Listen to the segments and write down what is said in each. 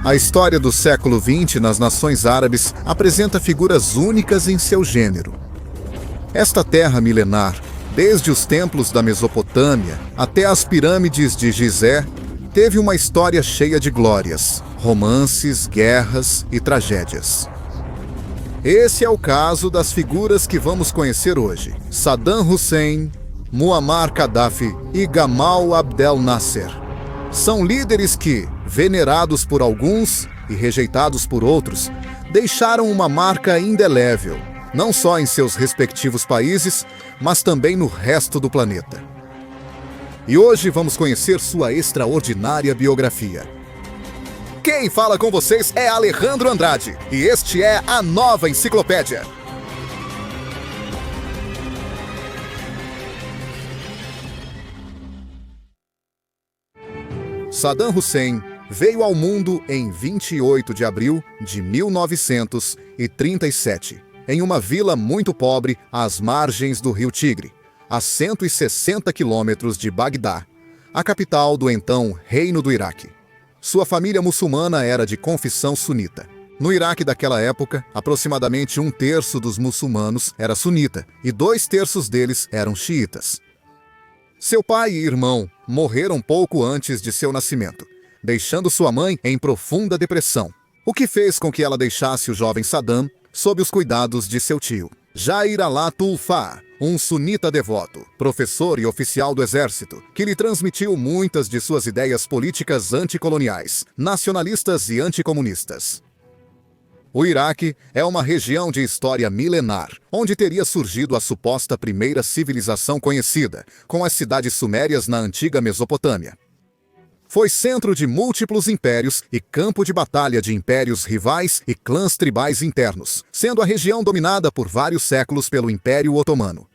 A história do século XX nas nações árabes apresenta figuras únicas em seu gênero. Esta terra milenar, desde os templos da Mesopotâmia até as pirâmides de Gizé, teve uma história cheia de glórias, romances, guerras e tragédias. Esse é o caso das figuras que vamos conhecer hoje: Saddam Hussein, Muammar Gaddafi e Gamal Abdel Nasser. São líderes que, venerados por alguns e rejeitados por outros, deixaram uma marca indelével, não só em seus respectivos países, mas também no resto do planeta. E hoje vamos conhecer sua extraordinária biografia. Quem fala com vocês é Alejandro Andrade, e este é a Nova Enciclopédia. Saddam Hussein veio ao mundo em 28 de abril de 1937, em uma vila muito pobre às margens do rio Tigre, a 160 quilômetros de Bagdá, a capital do então Reino do Iraque. Sua família muçulmana era de confissão sunita. No Iraque daquela época, aproximadamente 1/3 dos muçulmanos era sunita e 2/3 deles eram xiitas. Seu pai e irmão morreram pouco antes de seu nascimento, deixando sua mãe em profunda depressão, o que fez com que ela deixasse o jovem Saddam sob os cuidados de seu tio, Jair al-Tulfa, um sunita devoto, professor e oficial do exército, que lhe transmitiu muitas de suas ideias políticas anticoloniais, nacionalistas e anticomunistas. O Iraque é uma região de história milenar, onde teria surgido a suposta primeira civilização conhecida, com as cidades sumérias na antiga Mesopotâmia. Foi centro de múltiplos impérios e campo de batalha de impérios rivais e clãs tribais internos, sendo a região dominada por vários séculos pelo Império Otomano.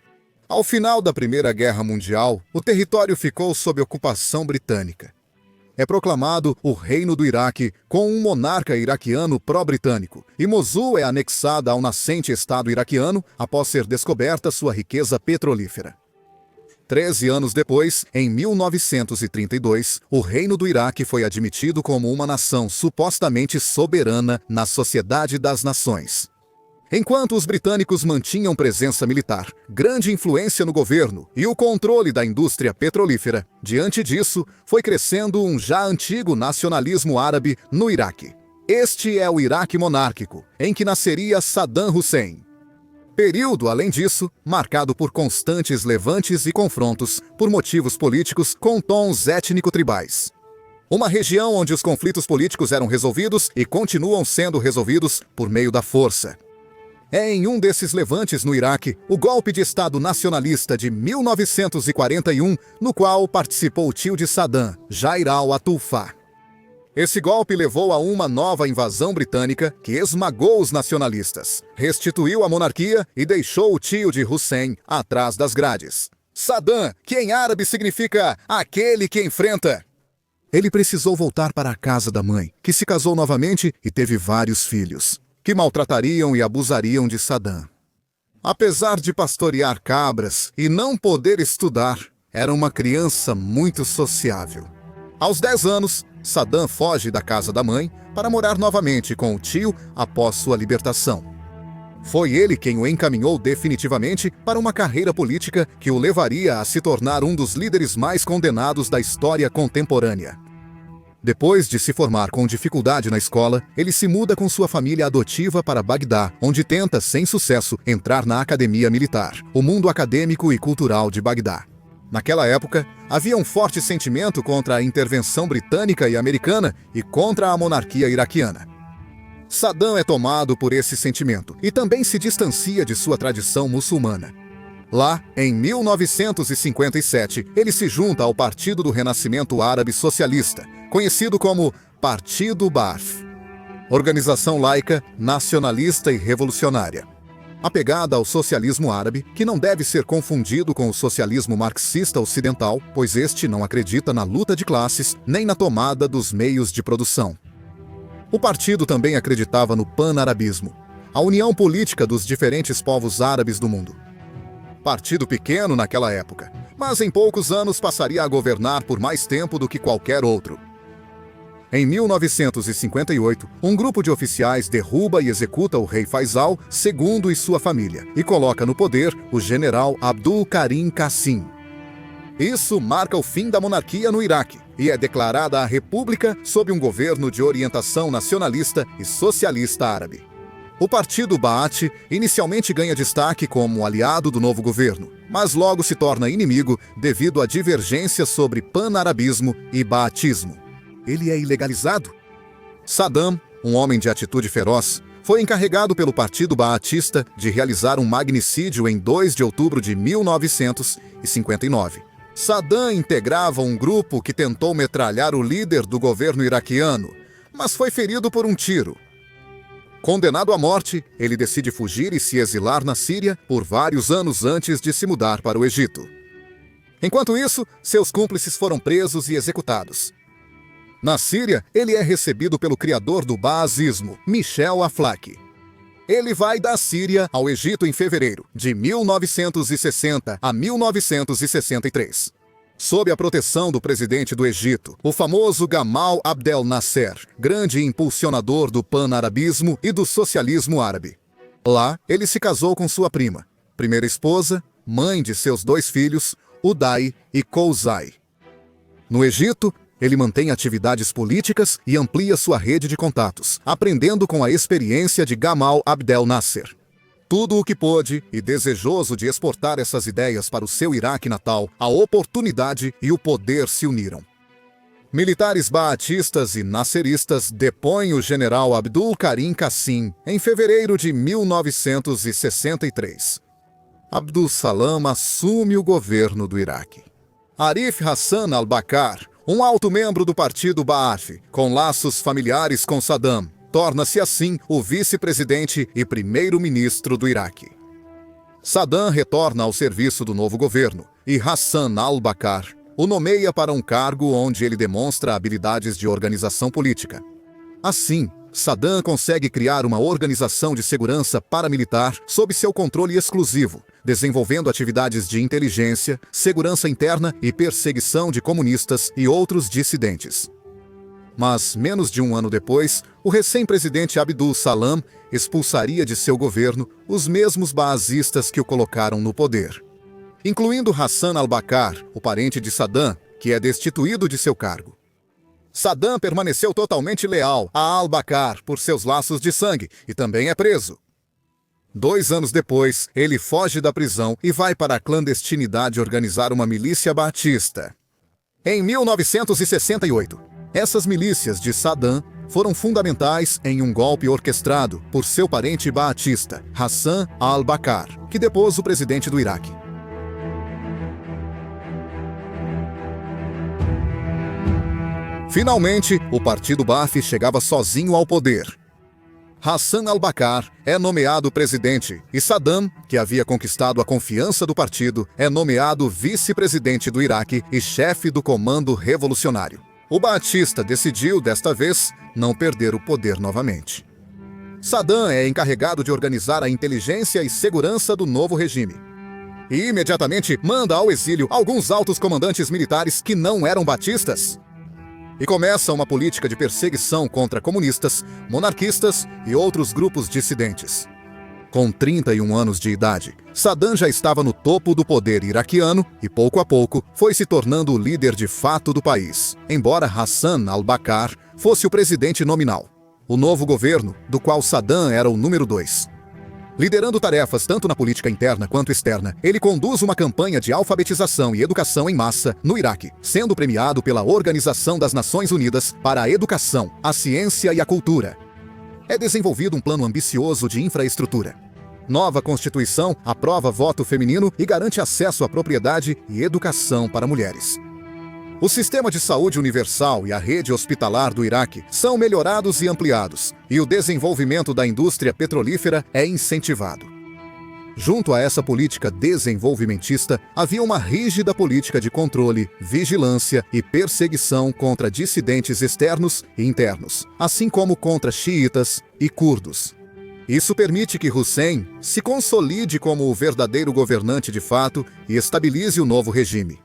Ao final da Primeira Guerra Mundial, o território ficou sob ocupação britânica. É proclamado o Reino do Iraque com um monarca iraquiano pró-britânico, e Mosul é anexada ao nascente Estado iraquiano após ser descoberta sua riqueza petrolífera. 13 anos depois, em 1932, o Reino do Iraque foi admitido como uma nação supostamente soberana na Sociedade das Nações. Enquanto os britânicos mantinham presença militar, grande influência no governo e o controle da indústria petrolífera, diante disso, foi crescendo um já antigo nacionalismo árabe no Iraque. Este é o Iraque monárquico, em que nasceria Saddam Hussein. Período, além disso, marcado por constantes levantes e confrontos por motivos políticos com tons étnico-tribais. Uma região onde os conflitos políticos eram resolvidos e continuam sendo resolvidos por meio da força. É em um desses levantes no Iraque, o golpe de Estado nacionalista de 1941, no qual participou o tio de Saddam, Jair al-Tulfa. Esse golpe levou a uma nova invasão britânica que esmagou os nacionalistas, restituiu a monarquia e deixou o tio de Hussein atrás das grades. Saddam, que em árabe significa aquele que enfrenta. Ele precisou voltar para a casa da mãe, que se casou novamente e teve vários filhos, que maltratariam e abusariam de Saddam. Apesar de pastorear cabras e não poder estudar, era uma criança muito sociável. Aos 10 anos, Saddam foge da casa da mãe para morar novamente com o tio após sua libertação. Foi ele quem o encaminhou definitivamente para uma carreira política que o levaria a se tornar um dos líderes mais condenados da história contemporânea. Depois de se formar com dificuldade na escola, ele se muda com sua família adotiva para Bagdá, onde tenta, sem sucesso, entrar na academia militar, o mundo acadêmico e cultural de Bagdá. Naquela época, havia um forte sentimento contra a intervenção britânica e americana e contra a monarquia iraquiana. Saddam é tomado por esse sentimento e também se distancia de sua tradição muçulmana. Lá, em 1957, ele se junta ao Partido do Renascimento Árabe Socialista, conhecido como Partido Ba'ath, organização laica, nacionalista e revolucionária. Apegada ao socialismo árabe, que não deve ser confundido com o socialismo marxista ocidental, pois este não acredita na luta de classes nem na tomada dos meios de produção. O partido também acreditava no pan-arabismo, a união política dos diferentes povos árabes do mundo. Partido pequeno naquela época, mas em poucos anos passaria a governar por mais tempo do que qualquer outro. Em 1958, um grupo de oficiais derruba e executa o rei Faisal II e sua família, e coloca no poder o general Abdul Karim Qassim. Isso marca o fim da monarquia no Iraque, e é declarada a república sob um governo de orientação nacionalista e socialista árabe. O partido Baath inicialmente ganha destaque como aliado do novo governo, mas logo se torna inimigo devido a divergências sobre panarabismo e baatismo. Ele é ilegalizado? Saddam, um homem de atitude feroz, foi encarregado pelo Partido Baathista de realizar um magnicídio em 2 de outubro de 1959. Saddam integrava um grupo que tentou metralhar o líder do governo iraquiano, mas foi ferido por um tiro. Condenado à morte, ele decide fugir e se exilar na Síria por vários anos antes de se mudar para o Egito. Enquanto isso, seus cúmplices foram presos e executados. Na Síria, ele é recebido pelo criador do baazismo, Michel Aflaq. Ele vai da Síria ao Egito em fevereiro de 1960 a 1963. Sob a proteção do presidente do Egito, o famoso Gamal Abdel Nasser, grande impulsionador do panarabismo e do socialismo árabe. Lá, ele se casou com sua prima, primeira esposa, mãe de seus 2 filhos, Uday e Kouzai. No Egito, ele mantém atividades políticas e amplia sua rede de contatos, aprendendo com a experiência de Gamal Abdel Nasser. Tudo o que pôde, e desejoso de exportar essas ideias para o seu Iraque natal, a oportunidade e o poder se uniram. Militares baatistas e nasseristas depõem o general Abdul Karim Qassim em fevereiro de 1963. Abdul Salam assume o governo do Iraque. Arif Hassan al-Bakr, um alto membro do partido Baath, com laços familiares com Saddam, torna-se assim o vice-presidente e primeiro-ministro do Iraque. Saddam retorna ao serviço do novo governo e Hassan al-Bakr o nomeia para um cargo onde ele demonstra habilidades de organização política. Assim, Saddam consegue criar uma organização de segurança paramilitar sob seu controle exclusivo, desenvolvendo atividades de inteligência, segurança interna e perseguição de comunistas e outros dissidentes. Mas, menos de um ano depois, o recém-presidente Abdul Salam expulsaria de seu governo os mesmos baazistas que o colocaram no poder, incluindo Hassan al-Bakr, o parente de Saddam, que é destituído de seu cargo. Saddam permaneceu totalmente leal a al-Bakr por seus laços de sangue e também é preso. 2 anos depois, ele foge da prisão e vai para a clandestinidade organizar uma milícia baatista. Em 1968, essas milícias de Saddam foram fundamentais em um golpe orquestrado por seu parente baatista, Hassan al-Bakr, que depôs o presidente do Iraque. Finalmente, o partido Baath chegava sozinho ao poder. Hassan al-Bakr é nomeado presidente e Saddam, que havia conquistado a confiança do partido, é nomeado vice-presidente do Iraque e chefe do comando revolucionário. O baatista decidiu, desta vez, não perder o poder novamente. Saddam é encarregado de organizar a inteligência e segurança do novo regime. E imediatamente manda ao exílio alguns altos comandantes militares que não eram baatistas. E começa uma política de perseguição contra comunistas, monarquistas e outros grupos dissidentes. Com 31 anos de idade, Saddam já estava no topo do poder iraquiano e, pouco a pouco, foi se tornando o líder de fato do país, embora Hassan al-Bakr fosse o presidente nominal. O novo governo, do qual Saddam era o número 2. Liderando tarefas tanto na política interna quanto externa, ele conduz uma campanha de alfabetização e educação em massa no Iraque, sendo premiado pela Organização das Nações Unidas para a Educação, a Ciência e a Cultura. É desenvolvido um plano ambicioso de infraestrutura. Nova Constituição aprova voto feminino e garante acesso à propriedade e educação para mulheres. O sistema de saúde universal e a rede hospitalar do Iraque são melhorados e ampliados, e o desenvolvimento da indústria petrolífera é incentivado. Junto a essa política desenvolvimentista, havia uma rígida política de controle, vigilância e perseguição contra dissidentes externos e internos, assim como contra xiitas e curdos. Isso permite que Hussein se consolide como o verdadeiro governante de fato e estabilize o novo regime.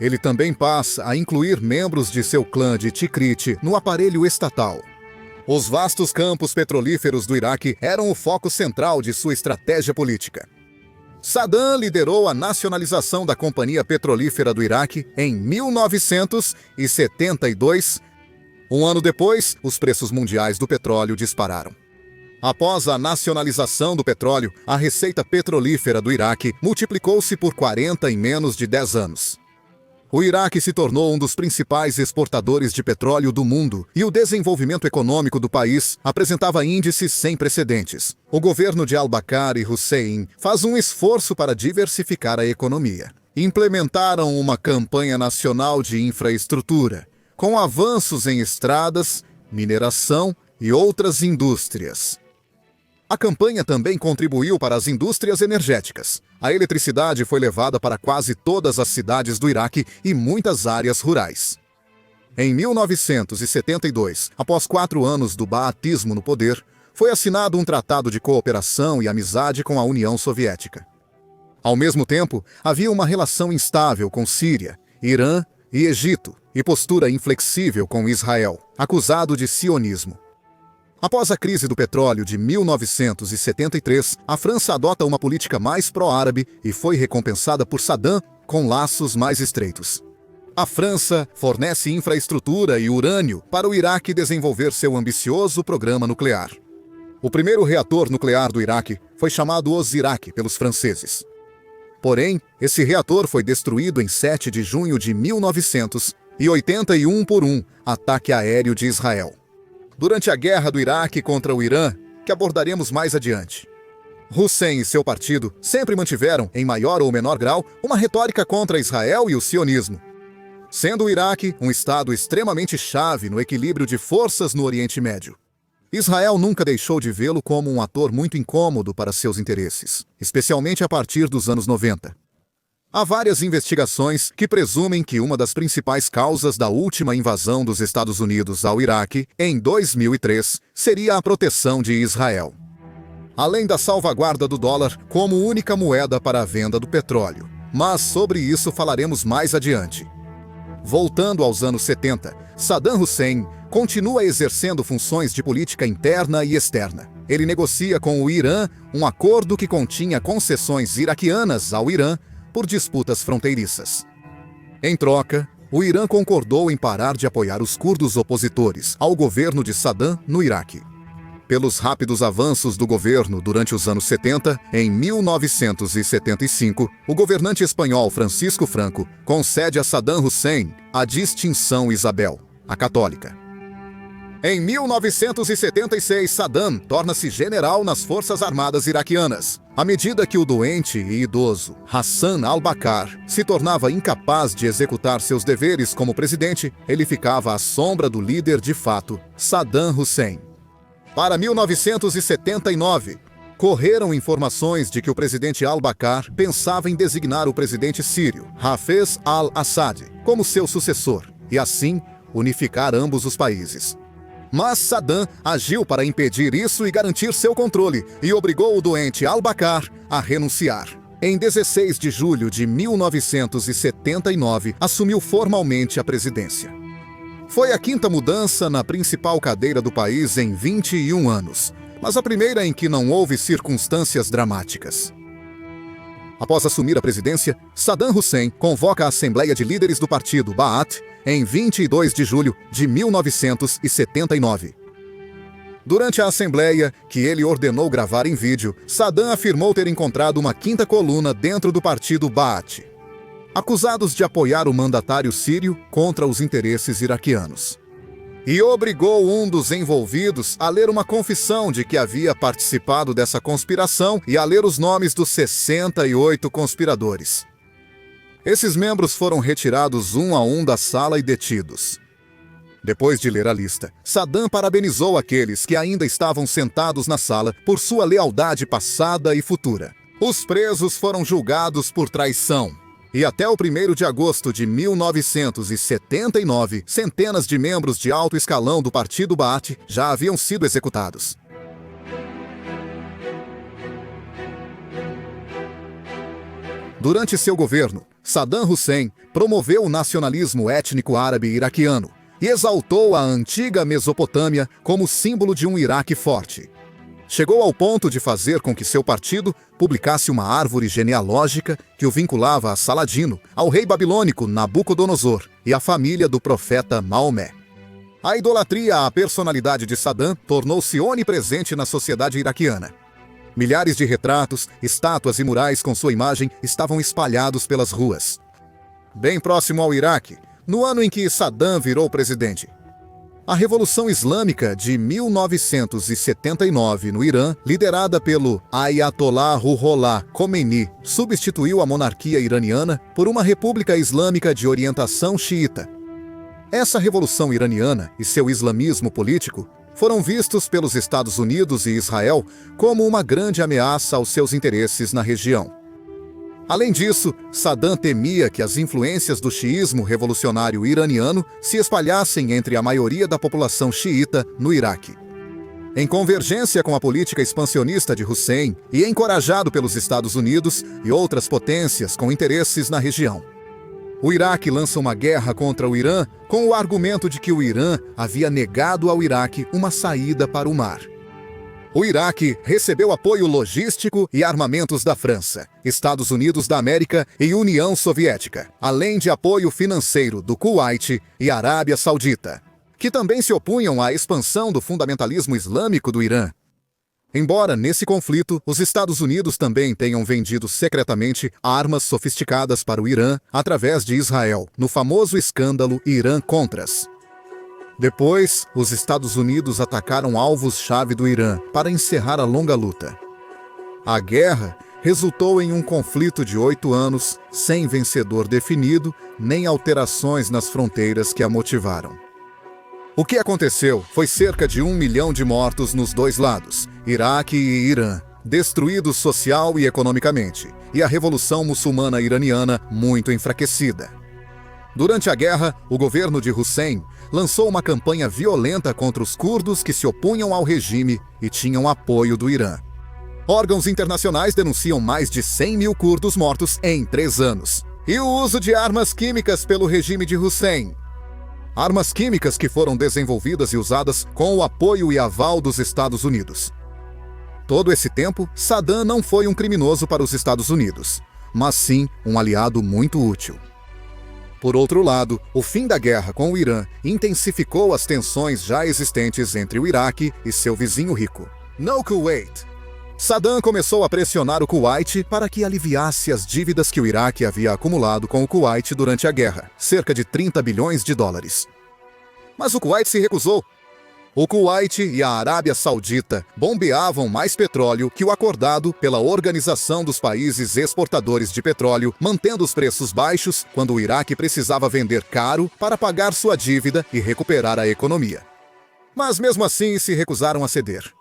Ele também passa a incluir membros de seu clã de Tikrit no aparelho estatal. Os vastos campos petrolíferos do Iraque eram o foco central de sua estratégia política. Saddam liderou a nacionalização da Companhia Petrolífera do Iraque em 1972. Um ano depois, os preços mundiais do petróleo dispararam. Após a nacionalização do petróleo, a receita petrolífera do Iraque multiplicou-se por 40 em menos de 10 anos. O Iraque se tornou um dos principais exportadores de petróleo do mundo e o desenvolvimento econômico do país apresentava índices sem precedentes. O governo de al-Bakr e Hussein faz um esforço para diversificar a economia. Implementaram uma campanha nacional de infraestrutura, com avanços em estradas, mineração e outras indústrias. A campanha também contribuiu para as indústrias energéticas. A eletricidade foi levada para quase todas as cidades do Iraque e muitas áreas rurais. Em 1972, após 4 anos do baatismo no poder, foi assinado um tratado de cooperação e amizade com a União Soviética. Ao mesmo tempo, havia uma relação instável com Síria, Irã e Egito, e postura inflexível com Israel, acusado de sionismo. Após a crise do petróleo de 1973, a França adota uma política mais pró-árabe e foi recompensada por Saddam com laços mais estreitos. A França fornece infraestrutura e urânio para o Iraque desenvolver seu ambicioso programa nuclear. O primeiro reator nuclear do Iraque foi chamado Osirak pelos franceses. Porém, esse reator foi destruído em 7 de junho de 1981 por um ataque aéreo de Israel. Durante a guerra do Iraque contra o Irã, que abordaremos mais adiante. Hussein e seu partido sempre mantiveram, em maior ou menor grau, uma retórica contra Israel e o sionismo. Sendo o Iraque um estado extremamente chave no equilíbrio de forças no Oriente Médio. Israel nunca deixou de vê-lo como um ator muito incômodo para seus interesses, especialmente a partir dos anos 90. Há várias investigações que presumem que uma das principais causas da última invasão dos Estados Unidos ao Iraque, em 2003, seria a proteção de Israel. Além da salvaguarda do dólar como única moeda para a venda do petróleo. Mas sobre isso falaremos mais adiante. Voltando aos anos 70, Saddam Hussein continua exercendo funções de política interna e externa. Ele negocia com o Irã um acordo que continha concessões iraquianas ao Irã por disputas fronteiriças. Em troca, o Irã concordou em parar de apoiar os curdos opositores ao governo de Saddam no Iraque. Pelos rápidos avanços do governo durante os anos 70, em 1975, o governante espanhol Francisco Franco concede a Saddam Hussein a distinção Isabel, a católica. Em 1976, Saddam torna-se general nas Forças Armadas iraquianas. À medida que o doente e idoso Hassan al-Bakr se tornava incapaz de executar seus deveres como presidente, ele ficava à sombra do líder de fato, Saddam Hussein. Para 1979, correram informações de que o presidente al-Bakr pensava em designar o presidente sírio, Hafez al-Assad, como seu sucessor, e assim unificar ambos os países. Mas Saddam agiu para impedir isso e garantir seu controle, e obrigou o doente al-Bakr a renunciar. Em 16 de julho de 1979, assumiu formalmente a presidência. Foi a 5ª mudança na principal cadeira do país em 21 anos, mas a primeira em que não houve circunstâncias dramáticas. Após assumir a presidência, Saddam Hussein convoca a Assembleia de Líderes do Partido Ba'ath em 22 de julho de 1979. Durante a Assembleia, que ele ordenou gravar em vídeo, Saddam afirmou ter encontrado uma 5ª coluna dentro do Partido Ba'ath, acusados de apoiar o mandatário sírio contra os interesses iraquianos. E obrigou um dos envolvidos a ler uma confissão de que havia participado dessa conspiração e a ler os nomes dos 68 conspiradores. Esses membros foram retirados um a um da sala e detidos. Depois de ler a lista, Saddam parabenizou aqueles que ainda estavam sentados na sala por sua lealdade passada e futura. Os presos foram julgados por traição. E até o 1º de agosto de 1979, centenas de membros de alto escalão do Partido Ba'ath já haviam sido executados. Durante seu governo, Saddam Hussein promoveu o nacionalismo étnico árabe iraquiano e exaltou a antiga Mesopotâmia como símbolo de um Iraque forte. Chegou ao ponto de fazer com que seu partido publicasse uma árvore genealógica que o vinculava a Saladino, ao rei babilônico Nabucodonosor e à família do profeta Maomé. A idolatria à personalidade de Saddam tornou-se onipresente na sociedade iraquiana. Milhares de retratos, estátuas e murais com sua imagem estavam espalhados pelas ruas. Bem próximo ao Iraque, no ano em que Saddam virou presidente, a Revolução Islâmica de 1979 no Irã, liderada pelo Ayatollah Ruhollah Khomeini, substituiu a monarquia iraniana por uma república islâmica de orientação xiita. Essa revolução iraniana e seu islamismo político foram vistos pelos Estados Unidos e Israel como uma grande ameaça aos seus interesses na região. Além disso, Saddam temia que as influências do xiismo revolucionário iraniano se espalhassem entre a maioria da população xiita no Iraque. Em convergência com a política expansionista de Hussein e encorajado pelos Estados Unidos e outras potências com interesses na região, o Iraque lança uma guerra contra o Irã com o argumento de que o Irã havia negado ao Iraque uma saída para o mar. O Iraque recebeu apoio logístico e armamentos da França, Estados Unidos da América e União Soviética, além de apoio financeiro do Kuwait e Arábia Saudita, que também se opunham à expansão do fundamentalismo islâmico do Irã. Embora, nesse conflito, os Estados Unidos também tenham vendido secretamente armas sofisticadas para o Irã através de Israel, no famoso escândalo Irã-Contras. Depois, os Estados Unidos atacaram alvos-chave do Irã para encerrar a longa luta. A guerra resultou em um conflito de 8 anos, sem vencedor definido, nem alterações nas fronteiras que a motivaram. O que aconteceu foi cerca de 1 milhão de mortos nos dois lados, Iraque e Irã, destruídos social e economicamente, e a Revolução Muçulmana Iraniana muito enfraquecida. Durante a guerra, o governo de Hussein lançou uma campanha violenta contra os curdos que se opunham ao regime e tinham apoio do Irã. Órgãos internacionais denunciam mais de 100 mil curdos mortos em 3 anos. E o uso de armas químicas pelo regime de Hussein. Armas químicas que foram desenvolvidas e usadas com o apoio e aval dos Estados Unidos. Todo esse tempo, Saddam não foi um criminoso para os Estados Unidos, mas sim um aliado muito útil. Por outro lado, o fim da guerra com o Irã intensificou as tensões já existentes entre o Iraque e seu vizinho rico, no Kuwait. Saddam começou a pressionar o Kuwait para que aliviasse as dívidas que o Iraque havia acumulado com o Kuwait durante a guerra, cerca de 30 bilhões de dólares. Mas o Kuwait se recusou. O Kuwait e a Arábia Saudita bombeavam mais petróleo que o acordado pela Organização dos Países Exportadores de Petróleo, mantendo os preços baixos quando o Iraque precisava vender caro para pagar sua dívida e recuperar a economia. Mas mesmo assim se recusaram a ceder.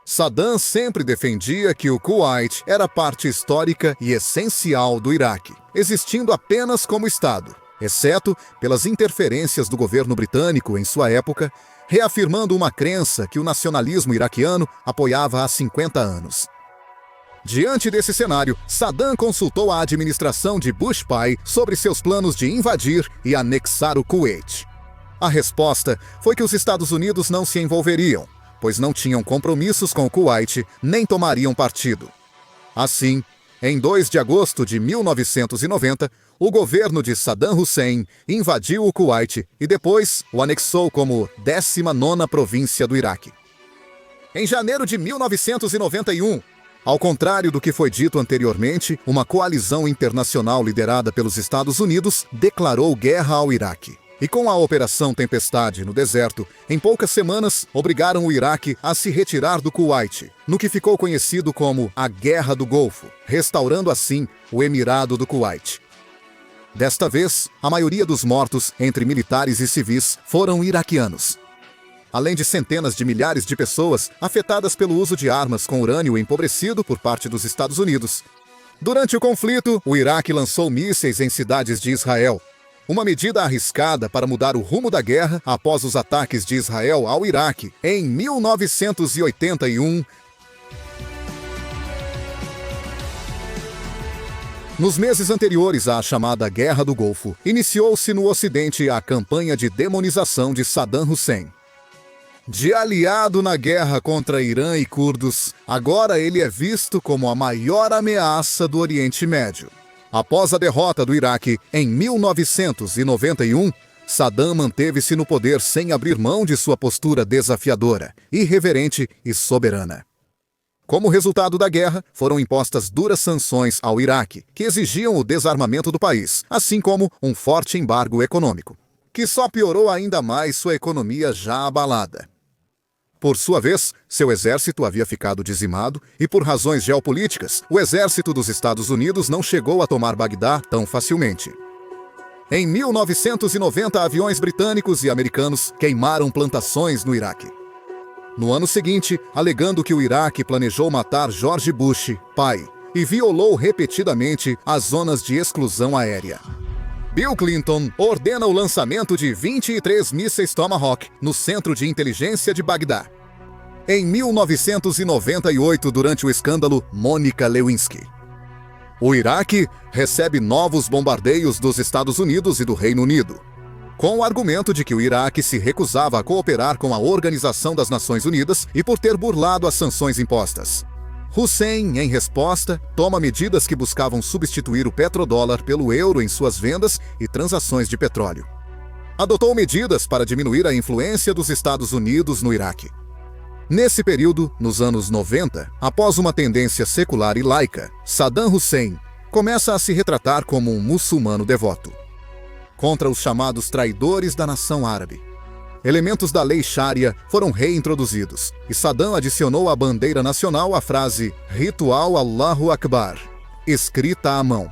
Saddam sempre defendia que o Kuwait era parte histórica e essencial do Iraque, existindo apenas como Estado, exceto pelas interferências do governo britânico em sua época, reafirmando uma crença que o nacionalismo iraquiano apoiava há 50 anos. Diante desse cenário, Saddam consultou a administração de Bush pai sobre seus planos de invadir e anexar o Kuwait. A resposta foi que os Estados Unidos não se envolveriam, pois não tinham compromissos com o Kuwait nem tomariam partido. Assim, em 2 de agosto de 1990, o governo de Saddam Hussein invadiu o Kuwait e depois o anexou como 19ª província do Iraque. Em janeiro de 1991, ao contrário do que foi dito anteriormente, uma coalizão internacional liderada pelos Estados Unidos declarou guerra ao Iraque. E com a Operação Tempestade no deserto, em poucas semanas, obrigaram o Iraque a se retirar do Kuwait, no que ficou conhecido como a Guerra do Golfo, restaurando assim o Emirado do Kuwait. Desta vez, a maioria dos mortos, entre militares e civis, foram iraquianos. Além de centenas de milhares de pessoas afetadas pelo uso de armas com urânio empobrecido por parte dos Estados Unidos. Durante o conflito, o Iraque lançou mísseis em cidades de Israel, uma medida arriscada para mudar o rumo da guerra após os ataques de Israel ao Iraque em 1981. Nos meses anteriores à chamada Guerra do Golfo, iniciou-se no Ocidente a campanha de demonização de Saddam Hussein. De aliado na guerra contra Irã e curdos, agora ele é visto como a maior ameaça do Oriente Médio. Após a derrota do Iraque em 1991, Saddam manteve-se no poder sem abrir mão de sua postura desafiadora, irreverente e soberana. Como resultado da guerra, foram impostas duras sanções ao Iraque, que exigiam o desarmamento do país, assim como um forte embargo econômico, que só piorou ainda mais sua economia já abalada. Por sua vez, seu exército havia ficado dizimado e, por razões geopolíticas, o exército dos Estados Unidos não chegou a tomar Bagdá tão facilmente. Em 1990, aviões britânicos e americanos queimaram plantações no Iraque. No ano seguinte, alegando que o Iraque planejou matar George Bush, pai, e violou repetidamente as zonas de exclusão aérea. Bill Clinton ordena o lançamento de 23 mísseis Tomahawk no Centro de Inteligência de Bagdá. Em 1998, durante o escândalo Monica Lewinsky, o Iraque recebe novos bombardeios dos Estados Unidos e do Reino Unido, com o argumento de que o Iraque se recusava a cooperar com a Organização das Nações Unidas e por ter burlado as sanções impostas. Hussein, em resposta, toma medidas que buscavam substituir o petrodólar pelo euro em suas vendas e transações de petróleo. Adotou medidas para diminuir a influência dos Estados Unidos no Iraque. Nesse período, nos anos 90, após uma tendência secular e laica, Saddam Hussein começa a se retratar como um muçulmano devoto. Contra os chamados traidores da nação árabe, elementos da lei Sharia foram reintroduzidos, e Saddam adicionou à bandeira nacional a frase Ritual Allahu Akbar, escrita à mão.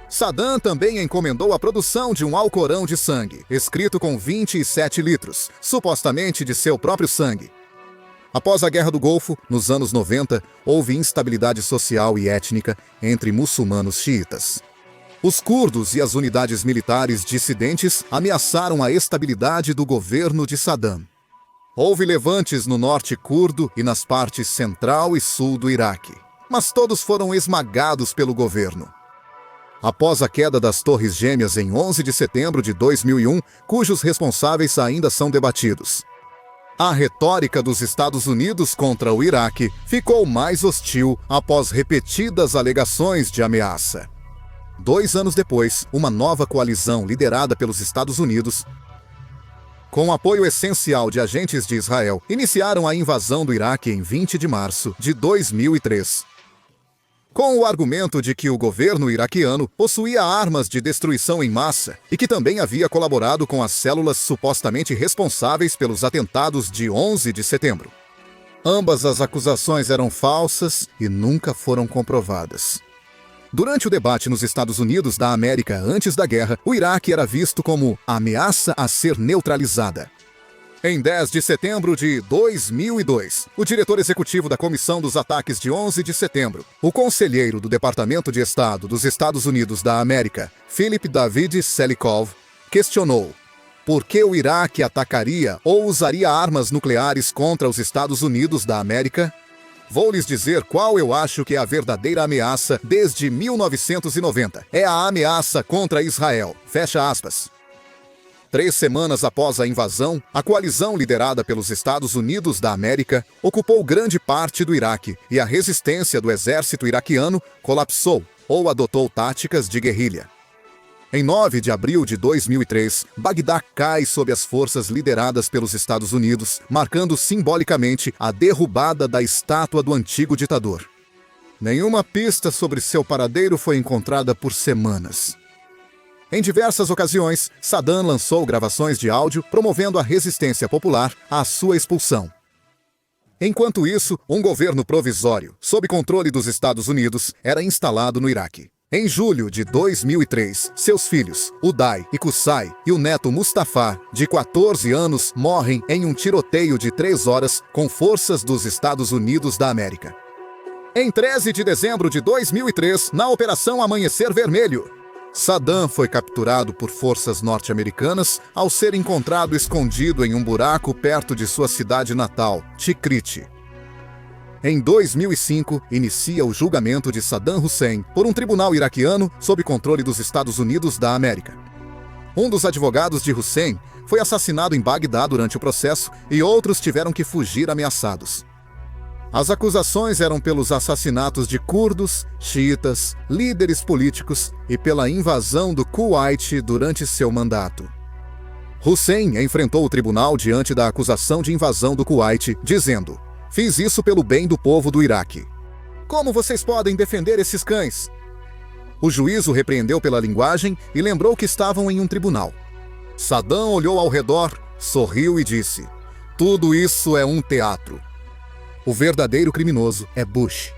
Saddam também encomendou a produção de um alcorão de sangue, escrito com 27 litros, supostamente de seu próprio sangue. Após a Guerra do Golfo, nos anos 90, houve instabilidade social e étnica entre muçulmanos xiitas. Os curdos e as unidades militares dissidentes ameaçaram a estabilidade do governo de Saddam. Houve levantes no norte curdo e nas partes central e sul do Iraque, mas todos foram esmagados pelo governo. Após a queda das Torres Gêmeas em 11 de setembro de 2001, cujos responsáveis ainda são debatidos, a retórica dos Estados Unidos contra o Iraque ficou mais hostil após repetidas alegações de ameaça. 2 anos depois, uma nova coalizão liderada pelos Estados Unidos, com apoio essencial de agentes de Israel, iniciaram a invasão do Iraque em 20 de março de 2003. Com o argumento de que o governo iraquiano possuía armas de destruição em massa e que também havia colaborado com as células supostamente responsáveis pelos atentados de 11 de setembro. Ambas as acusações eram falsas e nunca foram comprovadas. Durante o debate nos Estados Unidos da América antes da guerra, o Iraque era visto como ameaça a ser neutralizada. Em 10 de setembro de 2002, o diretor executivo da Comissão dos Ataques de 11 de setembro, o conselheiro do Departamento de Estado dos Estados Unidos da América, Philip David Selikov, questionou por que o Iraque atacaria ou usaria armas nucleares contra os Estados Unidos da América. Vou lhes dizer qual eu acho que é a verdadeira ameaça desde 1990. É a ameaça contra Israel. Fecha aspas. 3 semanas após a invasão, a coalizão liderada pelos Estados Unidos da América ocupou grande parte do Iraque e a resistência do exército iraquiano colapsou ou adotou táticas de guerrilha. Em 9 de abril de 2003, Bagdá cai sob as forças lideradas pelos Estados Unidos, marcando simbolicamente a derrubada da estátua do antigo ditador. Nenhuma pista sobre seu paradeiro foi encontrada por semanas. Em diversas ocasiões, Saddam lançou gravações de áudio promovendo a resistência popular à sua expulsão. Enquanto isso, um governo provisório, sob controle dos Estados Unidos, era instalado no Iraque. Em julho de 2003, seus filhos, Uday e Qusay, e o neto Mustafa, de 14 anos, morrem em um tiroteio de 3 horas com forças dos Estados Unidos da América. Em 13 de dezembro de 2003, na Operação Amanhecer Vermelho, Saddam foi capturado por forças norte-americanas ao ser encontrado escondido em um buraco perto de sua cidade natal, Tikrit. Em 2005, inicia o julgamento de Saddam Hussein por um tribunal iraquiano sob controle dos Estados Unidos da América. Um dos advogados de Hussein foi assassinado em Bagdá durante o processo e outros tiveram que fugir ameaçados. As acusações eram pelos assassinatos de curdos, xiitas, líderes políticos e pela invasão do Kuwait durante seu mandato. Hussein enfrentou o tribunal diante da acusação de invasão do Kuwait, dizendo: "Fiz isso pelo bem do povo do Iraque. Como vocês podem defender esses cães?" O juiz o repreendeu pela linguagem e lembrou que estavam em um tribunal. Saddam olhou ao redor, sorriu e disse: "Tudo isso é um teatro. O verdadeiro criminoso é Bush."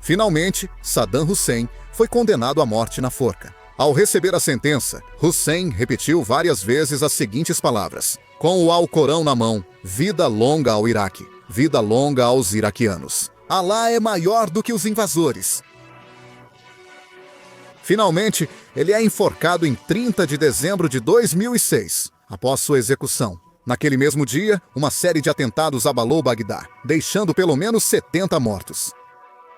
Finalmente, Saddam Hussein foi condenado à morte na forca. Ao receber a sentença, Hussein repetiu várias vezes as seguintes palavras: "Com o Alcorão na mão, vida longa ao Iraque, vida longa aos iraquianos. Alá é maior do que os invasores." Finalmente, ele é enforcado em 30 de dezembro de 2006, após sua execução. Naquele mesmo dia, uma série de atentados abalou Bagdá, deixando pelo menos 70 mortos.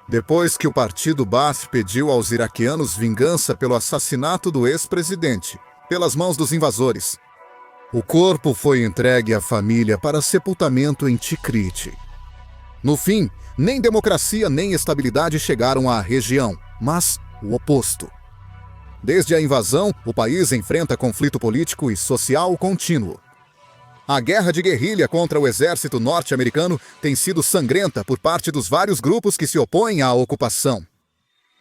Depois que o partido Baath pediu aos iraquianos vingança pelo assassinato do ex-presidente, pelas mãos dos invasores, o corpo foi entregue à família para sepultamento em Tikrit. No fim, nem democracia nem estabilidade chegaram à região, mas o oposto. Desde a invasão, o país enfrenta conflito político e social contínuo. A guerra de guerrilha contra o exército norte-americano tem sido sangrenta por parte dos vários grupos que se opõem à ocupação.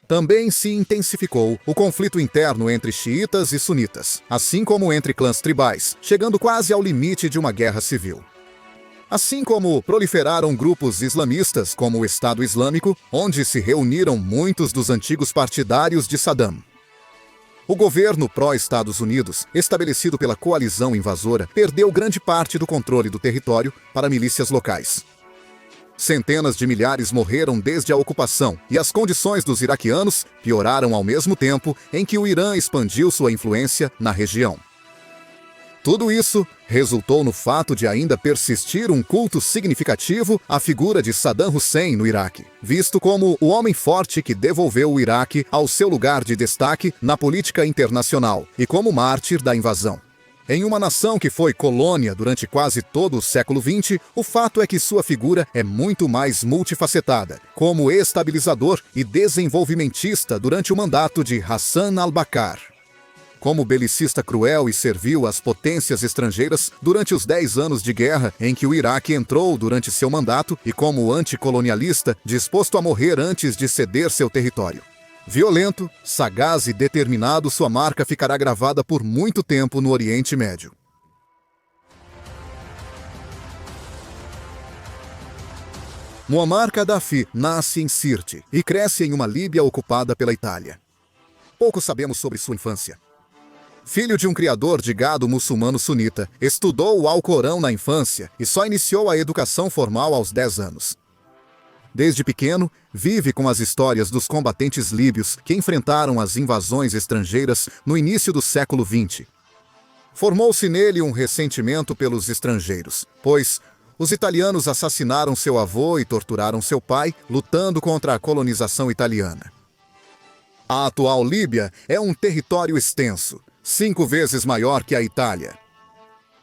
Também se intensificou o conflito interno entre xiitas e sunitas, assim como entre clãs tribais, chegando quase ao limite de uma guerra civil. Assim como proliferaram grupos islamistas como o Estado Islâmico, onde se reuniram muitos dos antigos partidários de Saddam. O governo pró-Estados Unidos, estabelecido pela coalizão invasora, perdeu grande parte do controle do território para milícias locais. Centenas de milhares morreram desde a ocupação, e as condições dos iraquianos pioraram ao mesmo tempo em que o Irã expandiu sua influência na região. Tudo isso resultou no fato de ainda persistir um culto significativo à figura de Saddam Hussein no Iraque, visto como o homem forte que devolveu o Iraque ao seu lugar de destaque na política internacional e como mártir da invasão. Em uma nação que foi colônia durante quase todo o século XX, o fato é que sua figura é muito mais multifacetada, como estabilizador e desenvolvimentista durante o mandato de Hassan al-Bakr. Como belicista cruel e servil às potências estrangeiras durante os 10 anos de guerra em que o Iraque entrou durante seu mandato e como anticolonialista disposto a morrer antes de ceder seu território. Violento, sagaz e determinado, sua marca ficará gravada por muito tempo no Oriente Médio. Muammar Gaddafi nasce em Sirte e cresce em uma Líbia ocupada pela Itália. Pouco sabemos sobre sua infância. Filho de um criador de gado muçulmano sunita, estudou o Alcorão na infância e só iniciou a educação formal aos 10 anos. Desde pequeno, vive com as histórias dos combatentes líbios que enfrentaram as invasões estrangeiras no início do século XX. Formou-se nele um ressentimento pelos estrangeiros, pois os italianos assassinaram seu avô e torturaram seu pai, lutando contra a colonização italiana. A atual Líbia é um território extenso, 5 vezes maior que a Itália.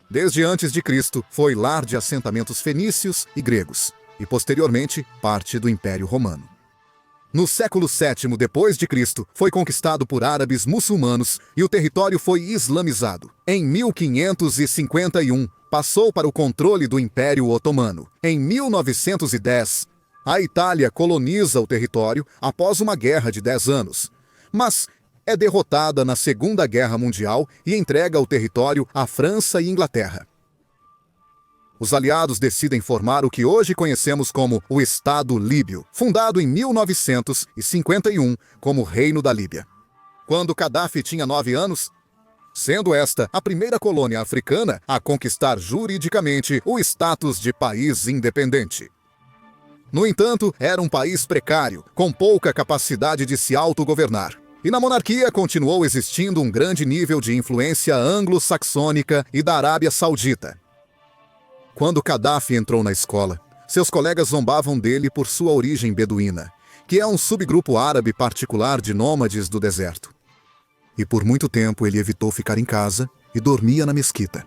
Desde antes de Cristo, foi lar de assentamentos fenícios e gregos, e posteriormente parte do Império Romano. No século VII depois de Cristo, foi conquistado por árabes muçulmanos e o território foi islamizado. Em 1551, passou para o controle do Império Otomano. Em 1910, a Itália coloniza o território após uma guerra de 10 anos, mas é derrotada na Segunda Guerra Mundial e entrega o território à França e Inglaterra. Os aliados decidem formar o que hoje conhecemos como o Estado Líbio, fundado em 1951 como Reino da Líbia. Quando Gaddafi tinha 9 anos, sendo esta a primeira colônia africana a conquistar juridicamente o status de país independente. No entanto, era um país precário, com pouca capacidade de se autogovernar. E na monarquia continuou existindo um grande nível de influência anglo-saxônica e da Arábia Saudita. Quando Gaddafi entrou na escola, Seus colegas zombavam dele por sua origem beduína, que é um subgrupo árabe particular de nômades do deserto. E por muito tempo ele evitou ficar em casa e dormia na mesquita.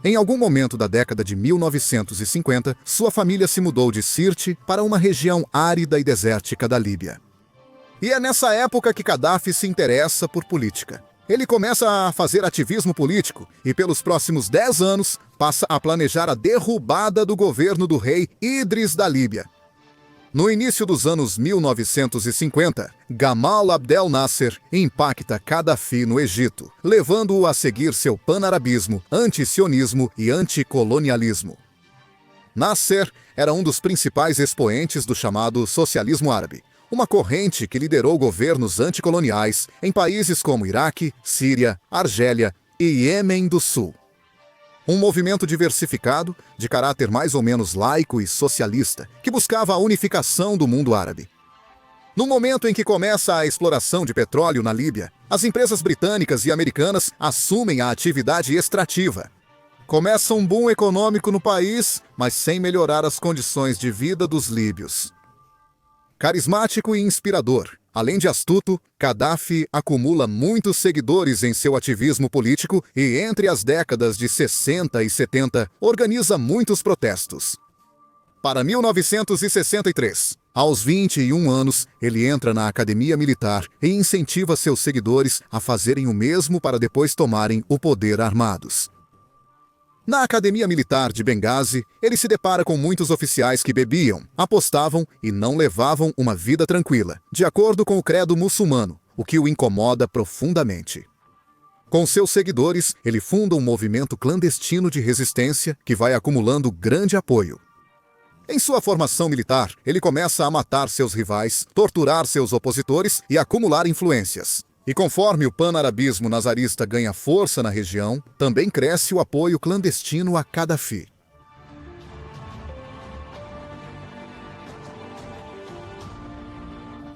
Em algum momento da década de 1950, sua família se mudou de Sirte para uma região árida e desértica da Líbia. E é nessa época que Gaddafi se interessa por política. Ele começa a fazer ativismo político e, pelos próximos 10 anos, passa a planejar a derrubada do governo do rei Idris da Líbia. No início dos anos 1950, Gamal Abdel Nasser impacta Gaddafi no Egito, levando-o a seguir seu panarabismo, antisionismo e anticolonialismo. Nasser era um dos principais expoentes do chamado socialismo árabe, uma corrente que liderou governos anticoloniais em países como Iraque, Síria, Argélia e Iêmen do Sul. Um movimento diversificado, de caráter mais ou menos laico e socialista, que buscava a unificação do mundo árabe. No momento em que começa a exploração de petróleo na Líbia, as empresas britânicas e americanas assumem a atividade extrativa. Começa um boom econômico no país, mas sem melhorar as condições de vida dos líbios. Carismático e inspirador, além de astuto, Gaddafi acumula muitos seguidores em seu ativismo político e, entre as décadas de 60 e 70, organiza muitos protestos. Para 1963, aos 21 anos, ele entra na academia militar e incentiva seus seguidores a fazerem o mesmo para depois tomarem o poder armados. Na Academia Militar de Benghazi, ele se depara com muitos oficiais que bebiam, apostavam e não levavam uma vida tranquila, de acordo com o credo muçulmano, o que o incomoda profundamente. Com seus seguidores, ele funda um movimento clandestino de resistência que vai acumulando grande apoio. Em sua formação militar, ele começa a matar seus rivais, torturar seus opositores e acumular influências. E conforme o panarabismo nazarista ganha força na região, também cresce o apoio clandestino a Gaddafi.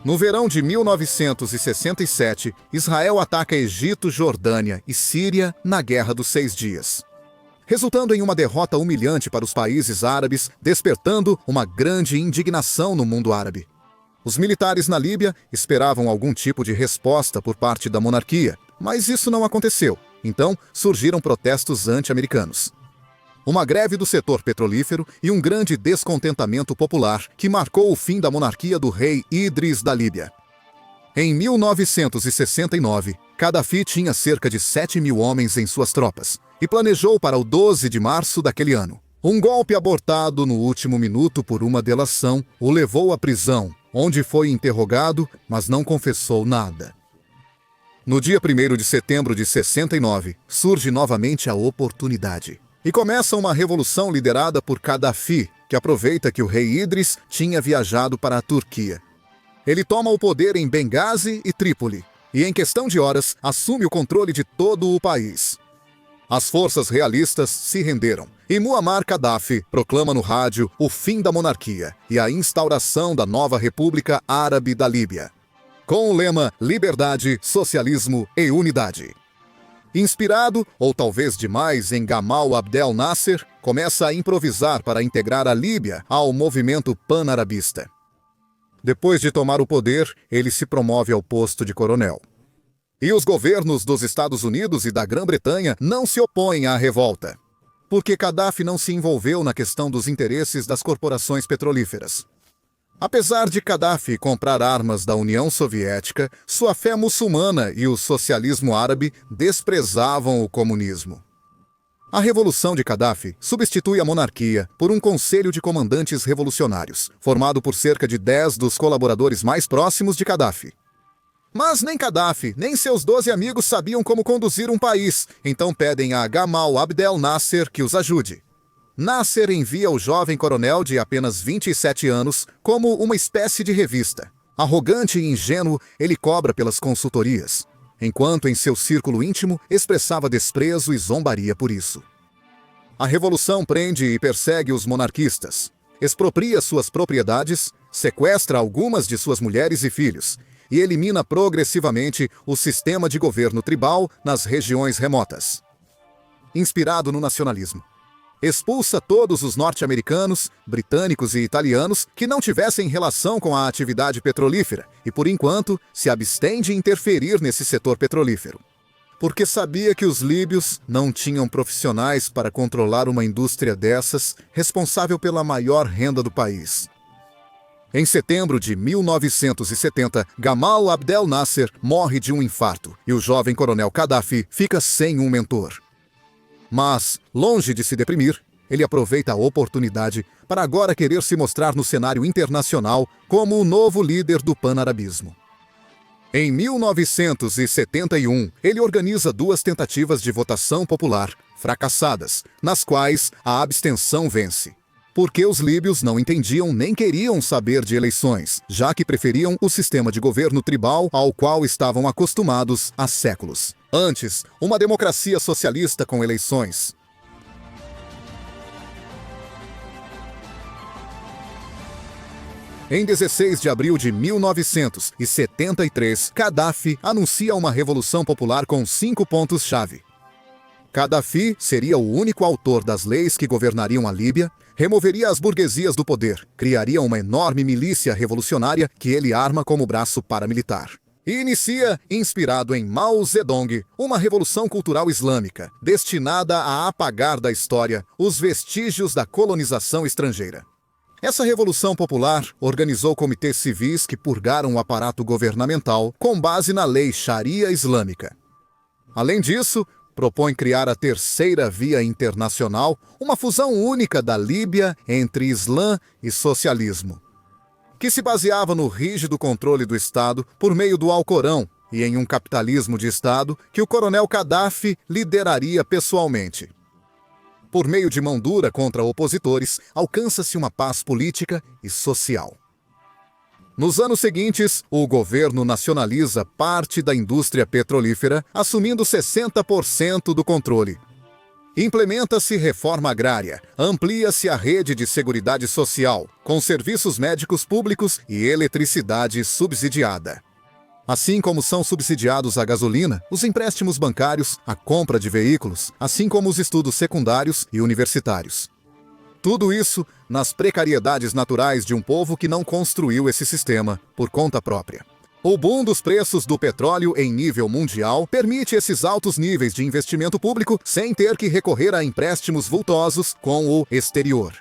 No verão de 1967, Israel ataca Egito, Jordânia e Síria na Guerra dos 6 Dias, resultando em uma derrota humilhante para os países árabes, despertando uma grande indignação no mundo árabe. Os militares na Líbia esperavam algum tipo de resposta por parte da monarquia, mas isso não aconteceu. Então, surgiram protestos anti-americanos. Uma greve do setor petrolífero e um grande descontentamento popular que marcou o fim da monarquia do rei Idris da Líbia. Em 1969, Gaddafi tinha cerca de 7.000 homens em suas tropas e planejou para o 12 de março daquele ano. Um golpe abortado no último minuto por uma delação o levou à prisão, onde foi interrogado, mas não confessou nada. No dia 1º de setembro de 69, surge novamente a oportunidade. E começa uma revolução liderada por Gaddafi, que aproveita que o rei Idris tinha viajado para a Turquia. Ele toma o poder em Benghazi e Trípoli, e em questão de horas assume o controle de todo o país. As forças realistas se renderam, e Muammar Gaddafi proclama no rádio o fim da monarquia e a instauração da nova República Árabe da Líbia, com o lema Liberdade, Socialismo e Unidade. Inspirado, ou talvez demais, em Gamal Abdel Nasser, começa a improvisar para integrar a Líbia ao movimento panarabista. Depois de tomar o poder, ele se promove ao posto de coronel. E os governos dos Estados Unidos e da Grã-Bretanha não se opõem à revolta, porque Gaddafi não se envolveu na questão dos interesses das corporações petrolíferas. Apesar de Gaddafi comprar armas da União Soviética, sua fé muçulmana e o socialismo árabe desprezavam o comunismo. A Revolução de Gaddafi substitui a monarquia por um conselho de comandantes revolucionários, formado por cerca de 10 dos colaboradores mais próximos de Gaddafi. Mas nem Gaddafi, nem seus 12 amigos sabiam como conduzir um país, então pedem a Gamal Abdel Nasser que os ajude. Nasser envia o jovem coronel de apenas 27 anos como uma espécie de revista. Arrogante e ingênuo, ele cobra pelas consultorias, enquanto em seu círculo íntimo expressava desprezo e zombaria por isso. A revolução prende e persegue os monarquistas, expropria suas propriedades, sequestra algumas de suas mulheres e filhos, e elimina progressivamente o sistema de governo tribal nas regiões remotas. Inspirado no nacionalismo, Expulsa todos os norte-americanos, britânicos e italianos que não tivessem relação com a atividade petrolífera e, por enquanto, se abstém de interferir nesse setor petrolífero. Porque sabia que os líbios não tinham profissionais para controlar uma indústria dessas, responsável pela maior renda do país. Em setembro de 1970, Gamal Abdel Nasser morre de um infarto e o jovem coronel Gaddafi fica sem um mentor. Mas, longe de se deprimir, ele aproveita a oportunidade para agora querer se mostrar no cenário internacional como o novo líder do panarabismo. Em 1971, ele organiza 2 tentativas de votação popular, fracassadas, nas quais a abstenção vence. Porque os líbios não entendiam nem queriam saber de eleições, já que preferiam o sistema de governo tribal ao qual estavam acostumados há séculos. Antes, uma democracia socialista com eleições. Em 16 de abril de 1973, Gaddafi anuncia uma revolução popular com 5 pontos-chave. Gaddafi seria o único autor das leis que governariam a Líbia, removeria as burguesias do poder, criaria uma enorme milícia revolucionária que ele arma como braço paramilitar. E inicia, inspirado em Mao Zedong, uma revolução cultural islâmica, destinada a apagar da história os vestígios da colonização estrangeira. Essa revolução popular organizou comitês civis que purgaram o aparato governamental com base na lei Sharia islâmica. Além disso, propõe criar a terceira via internacional, uma fusão única da Líbia entre Islã e socialismo, que se baseava no rígido controle do Estado por meio do Alcorão e em um capitalismo de Estado que o coronel Gaddafi lideraria pessoalmente. Por meio de mão dura contra opositores, alcança-se uma paz política e social. Nos anos seguintes, o governo nacionaliza parte da indústria petrolífera, assumindo 60% do controle. Implementa-se reforma agrária, amplia-se a rede de seguridade social, com serviços médicos públicos e eletricidade subsidiada. Assim como são subsidiados a gasolina, os empréstimos bancários, a compra de veículos, assim como os estudos secundários e universitários. Tudo isso nas precariedades naturais de um povo que não construiu esse sistema por conta própria. O boom dos preços do petróleo em nível mundial permite esses altos níveis de investimento público sem ter que recorrer a empréstimos vultosos com o exterior.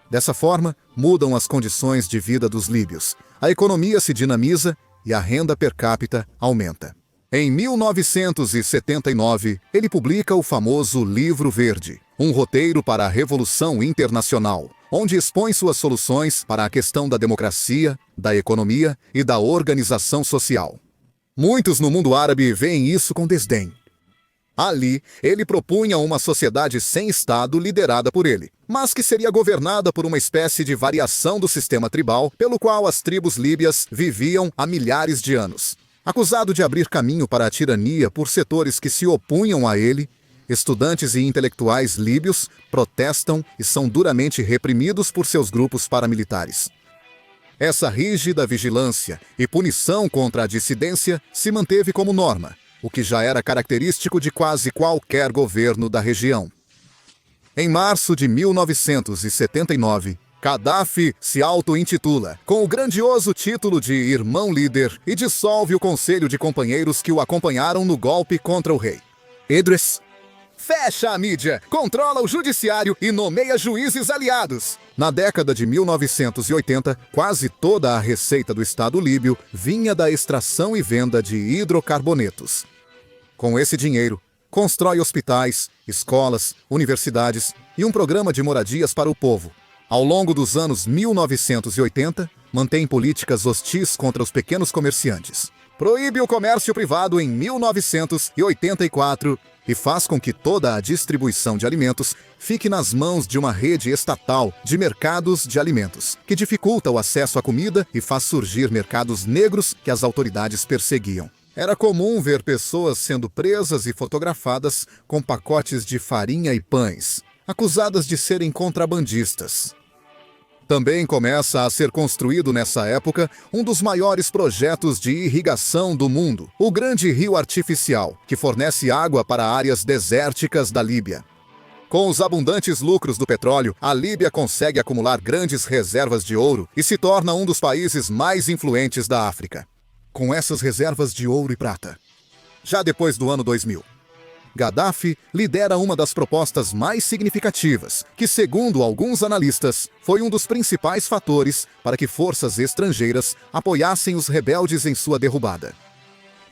Dessa forma, mudam as condições de vida dos líbios. A economia se dinamiza e a renda per capita aumenta. Em 1979, ele publica o famoso Livro Verde, um roteiro para a Revolução Internacional, onde expõe suas soluções para a questão da democracia, da economia e da organização social. Muitos no mundo árabe veem isso com desdém. Ali, ele propunha uma sociedade sem Estado liderada por ele, mas que seria governada por uma espécie de variação do sistema tribal pelo qual as tribos líbias viviam há milhares de anos. Acusado de abrir caminho para a tirania por setores que se opunham a ele, estudantes e intelectuais líbios protestam e são duramente reprimidos por seus grupos paramilitares. Essa rígida vigilância e punição contra a dissidência se manteve como norma, o que já era característico de quase qualquer governo da região. Em março de 1979, Gaddafi se auto-intitula com o grandioso título de Irmão Líder e dissolve o conselho de companheiros que o acompanharam no golpe contra o rei. Idris fecha a mídia, controla o judiciário e nomeia juízes aliados. Na década de 1980, quase toda a receita do Estado líbio vinha da extração e venda de hidrocarbonetos. Com esse dinheiro, constrói hospitais, escolas, universidades e um programa de moradias para o povo. Ao longo dos anos 1980, mantém políticas hostis contra os pequenos comerciantes. Proíbe o comércio privado em 1984 e faz com que toda a distribuição de alimentos fique nas mãos de uma rede estatal de mercados de alimentos, que dificulta o acesso à comida e faz surgir mercados negros que as autoridades perseguiam. Era comum ver pessoas sendo presas e fotografadas com pacotes de farinha e pães, acusadas de serem contrabandistas. Também começa a ser construído nessa época um dos maiores projetos de irrigação do mundo, o Grande Rio Artificial, que fornece água para áreas desérticas da Líbia. Com os abundantes lucros do petróleo, a Líbia consegue acumular grandes reservas de ouro e se torna um dos países mais influentes da África. Com essas reservas de ouro e prata. Já depois do ano 2000, Gaddafi lidera uma das propostas mais significativas, que, segundo alguns analistas, foi um dos principais fatores para que forças estrangeiras apoiassem os rebeldes em sua derrubada.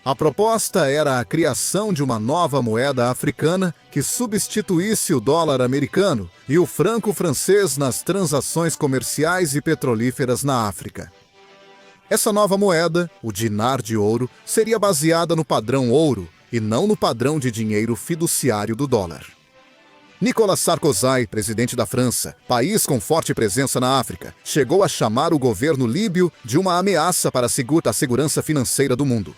A proposta era a criação de uma nova moeda africana que substituísse o dólar americano e o franco francês nas transações comerciais e petrolíferas na África. Essa nova moeda, o dinar de ouro, seria baseada no padrão ouro e não no padrão de dinheiro fiduciário do dólar. Nicolas Sarkozy, presidente da França, país com forte presença na África, chegou a chamar o governo líbio de uma ameaça para a segurança financeira do mundo.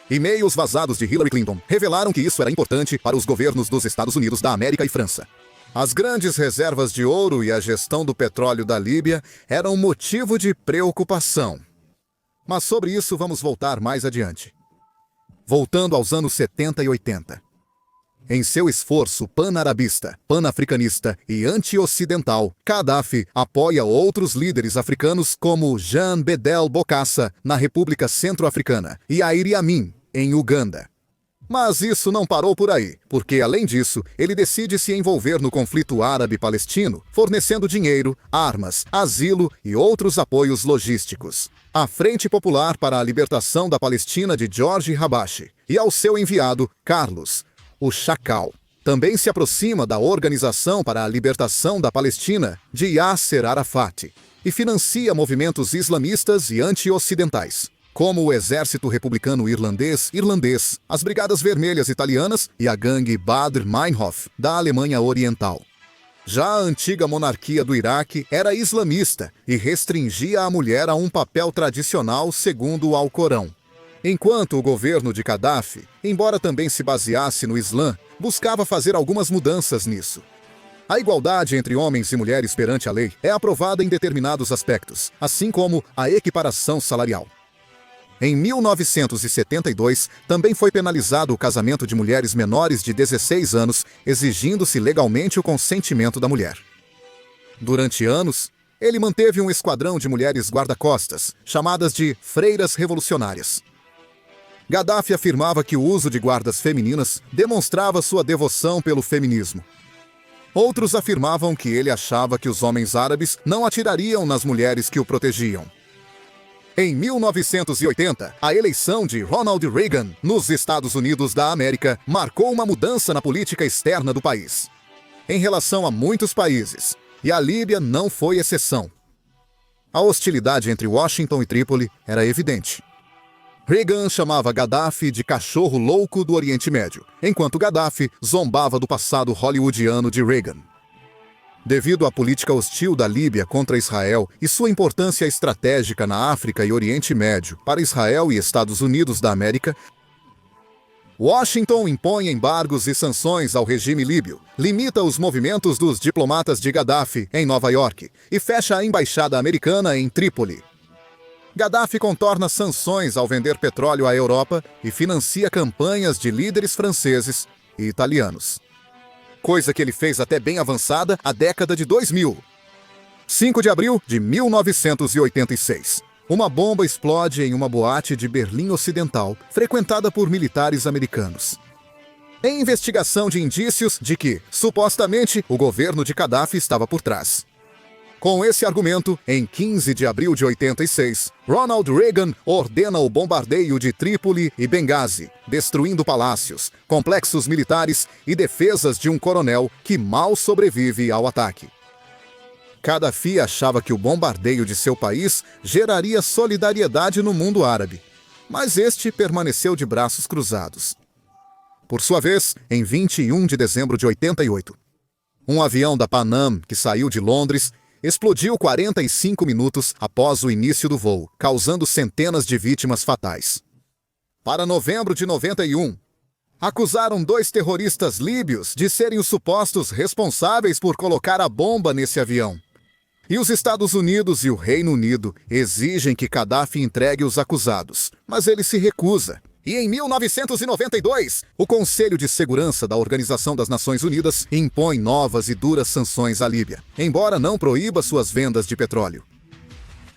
E-mails vazados de Hillary Clinton revelaram que isso era importante para os governos dos Estados Unidos da América e França. As grandes reservas de ouro e a gestão do petróleo da Líbia eram motivo de preocupação. Mas sobre isso vamos voltar mais adiante. Voltando aos anos 70 e 80. Em seu esforço pan-arabista, pan-africanista e anti-ocidental, Gaddafi apoia outros líderes africanos como Jean Bedel Bokassa, na República Centro-Africana, e Idi Amin, em Uganda. Mas isso não parou por aí, porque, além disso, ele decide se envolver no conflito árabe-palestino, fornecendo dinheiro, armas, asilo e outros apoios logísticos à Frente Popular para a Libertação da Palestina de George Habashi e ao seu enviado, Carlos, o Chacal. Também se aproxima da Organização para a Libertação da Palestina de Yasser Arafat e financia movimentos islamistas e anti-ocidentais, como o Exército Republicano Irlandês, as Brigadas Vermelhas Italianas e a gangue Badr Meinhof, da Alemanha Oriental. Já a antiga monarquia do Iraque era islamista e restringia a mulher a um papel tradicional segundo o Alcorão. Enquanto o governo de Gaddafi, embora também se baseasse no Islã, buscava fazer algumas mudanças nisso. A igualdade entre homens e mulheres perante a lei é aprovada em determinados aspectos, assim como a equiparação salarial. Em 1972, também foi penalizado o casamento de mulheres menores de 16 anos, exigindo-se legalmente o consentimento da mulher. Durante anos, ele manteve um esquadrão de mulheres guarda-costas, chamadas de freiras revolucionárias. Gaddafi afirmava que o uso de guardas femininas demonstrava sua devoção pelo feminismo. Outros afirmavam que ele achava que os homens árabes não atirariam nas mulheres que o protegiam. Em 1980, a eleição de Ronald Reagan nos Estados Unidos da América marcou uma mudança na política externa do país, em relação a muitos países, e a Líbia não foi exceção. A hostilidade entre Washington e Trípoli era evidente. Reagan chamava Gaddafi de cachorro louco do Oriente Médio, enquanto Gaddafi zombava do passado hollywoodiano de Reagan. Devido à política hostil da Líbia contra Israel e sua importância estratégica na África e Oriente Médio para Israel e Estados Unidos da América, Washington impõe embargos e sanções ao regime líbio, limita os movimentos dos diplomatas de Gaddafi em Nova York e fecha a embaixada americana em Trípoli. Gaddafi contorna sanções ao vender petróleo à Europa e financia campanhas de líderes franceses e italianos. Coisa que ele fez até bem avançada a década de 2000. 5 de abril de 1986. Uma bomba explode em uma boate de Berlim Ocidental, frequentada por militares americanos. Em investigação de indícios de que, supostamente, o governo de Gaddafi estava por trás. Com esse argumento, em 15 de abril de 86, Ronald Reagan ordena o bombardeio de Trípoli e Benghazi, destruindo palácios, complexos militares e defesas de um coronel que mal sobrevive ao ataque. Gaddafi achava que o bombardeio de seu país geraria solidariedade no mundo árabe, mas este permaneceu de braços cruzados. Por sua vez, em 21 de dezembro de 88, um avião da Pan Am, que saiu de Londres, explodiu 45 minutos após o início do voo, causando centenas de vítimas fatais. Para novembro de 91, acusaram 2 terroristas líbios de serem os supostos responsáveis por colocar a bomba nesse avião. E os Estados Unidos e o Reino Unido exigem que Gaddafi entregue os acusados, mas ele se recusa E em 1992, o Conselho de Segurança da Organização das Nações Unidas impõe novas e duras sanções à Líbia, embora não proíba suas vendas de petróleo.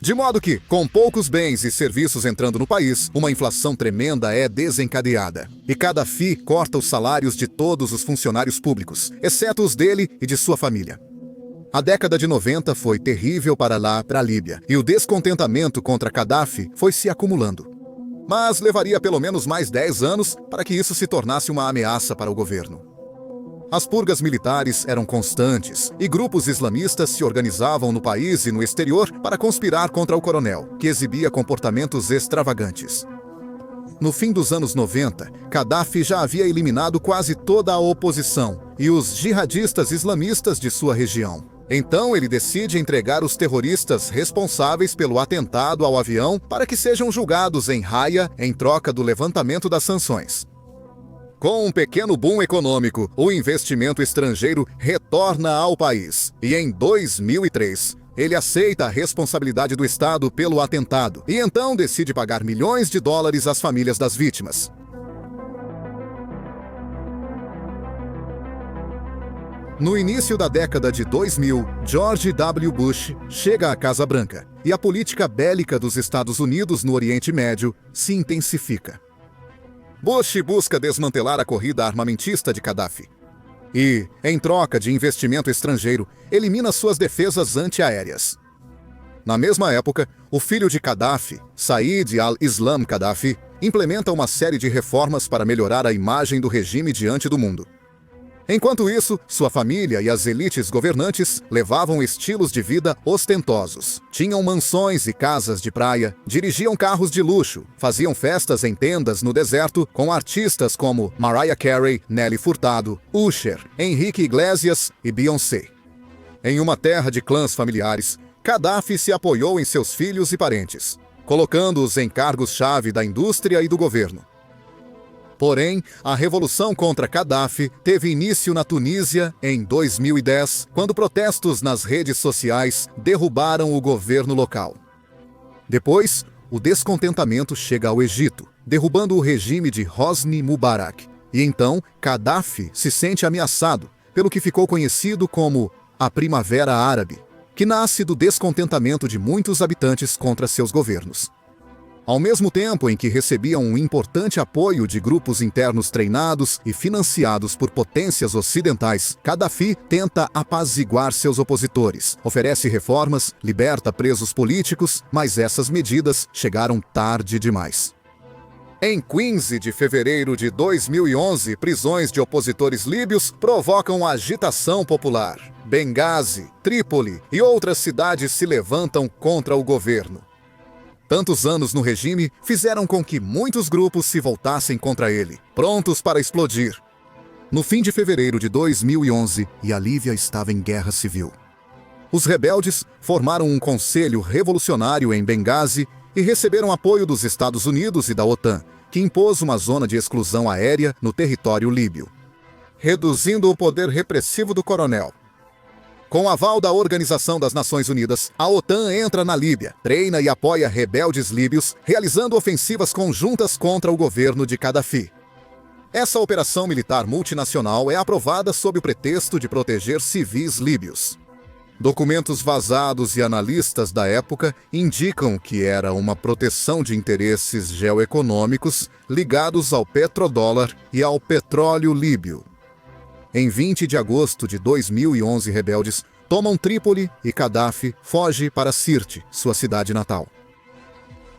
De modo que, com poucos bens e serviços entrando no país, uma inflação tremenda é desencadeada. E Gaddafi corta os salários de todos os funcionários públicos, exceto os dele e de sua família. A década de 90 foi terrível para a Líbia, e o descontentamento contra Gaddafi foi se acumulando. Mas levaria pelo menos mais 10 anos para que isso se tornasse uma ameaça para o governo. As purgas militares eram constantes e grupos islamistas se organizavam no país e no exterior para conspirar contra o coronel, que exibia comportamentos extravagantes. No fim dos anos 90, Gaddafi já havia eliminado quase toda a oposição e os jihadistas islamistas de sua região. Então ele decide entregar os terroristas responsáveis pelo atentado ao avião para que sejam julgados em Haia em troca do levantamento das sanções. Com um pequeno boom econômico, o investimento estrangeiro retorna ao país. E em 2003, ele aceita a responsabilidade do Estado pelo atentado e então decide pagar milhões de dólares às famílias das vítimas. No início da década de 2000, George W. Bush chega à Casa Branca e a política bélica dos Estados Unidos no Oriente Médio se intensifica. Bush busca desmantelar a corrida armamentista de Gaddafi e, em troca de investimento estrangeiro, elimina suas defesas antiaéreas. Na mesma época, o filho de Gaddafi, Said al-Islam Gaddafi, implementa uma série de reformas para melhorar a imagem do regime diante do mundo. Enquanto isso, sua família e as elites governantes levavam estilos de vida ostentosos. Tinham mansões e casas de praia, dirigiam carros de luxo, faziam festas em tendas no deserto com artistas como Mariah Carey, Nelly Furtado, Usher, Henrique Iglesias e Beyoncé. Em uma terra de clãs familiares, Gaddafi se apoiou em seus filhos e parentes, colocando-os em cargos-chave da indústria e do governo. Porém, a revolução contra Gaddafi teve início na Tunísia em 2010, quando protestos nas redes sociais derrubaram o governo local. Depois, o descontentamento chega ao Egito, derrubando o regime de Hosni Mubarak. E então, Gaddafi se sente ameaçado, pelo que ficou conhecido como a Primavera Árabe, que nasce do descontentamento de muitos habitantes contra seus governos. Ao mesmo tempo em que recebiam um importante apoio de grupos internos treinados e financiados por potências ocidentais, Gaddafi tenta apaziguar seus opositores, oferece reformas, liberta presos políticos, mas essas medidas chegaram tarde demais. Em 15 de fevereiro de 2011, prisões de opositores líbios provocam agitação popular. Benghazi, Trípoli e outras cidades se levantam contra o governo. Tantos anos no regime fizeram com que muitos grupos se voltassem contra ele, prontos para explodir. No fim de fevereiro de 2011, a Líbia estava em guerra civil. Os rebeldes formaram um conselho revolucionário em Benghazi e receberam apoio dos Estados Unidos e da OTAN, que impôs uma zona de exclusão aérea no território líbio, reduzindo o poder repressivo do coronel. Com o aval da Organização das Nações Unidas, a OTAN entra na Líbia, treina e apoia rebeldes líbios, realizando ofensivas conjuntas contra o governo de Gaddafi. Essa operação militar multinacional é aprovada sob o pretexto de proteger civis líbios. Documentos vazados e analistas da época indicam que era uma proteção de interesses geoeconômicos ligados ao petrodólar e ao petróleo líbio. Em 20 de agosto de 2011, rebeldes tomam Trípoli e Gaddafi foge para Sirte, sua cidade natal.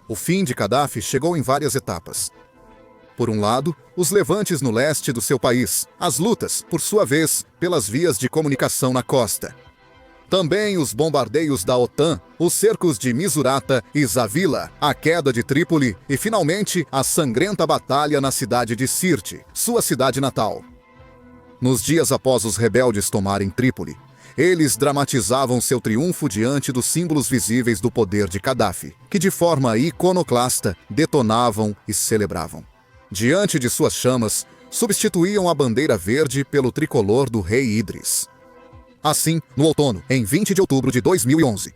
O fim de Gaddafi chegou em várias etapas. Por um lado, os levantes no leste do seu país, as lutas, por sua vez, pelas vias de comunicação na costa. Também os bombardeios da OTAN, os cercos de Misurata e Zavila, a queda de Trípoli e, finalmente, a sangrenta batalha na cidade de Sirte, sua cidade natal. Nos dias após os rebeldes tomarem Trípoli, eles dramatizavam seu triunfo diante dos símbolos visíveis do poder de Gaddafi, que de forma iconoclasta detonavam e celebravam. Diante de suas chamas, substituíam a bandeira verde pelo tricolor do rei Idris. Assim, no outono, em 20 de outubro de 2011,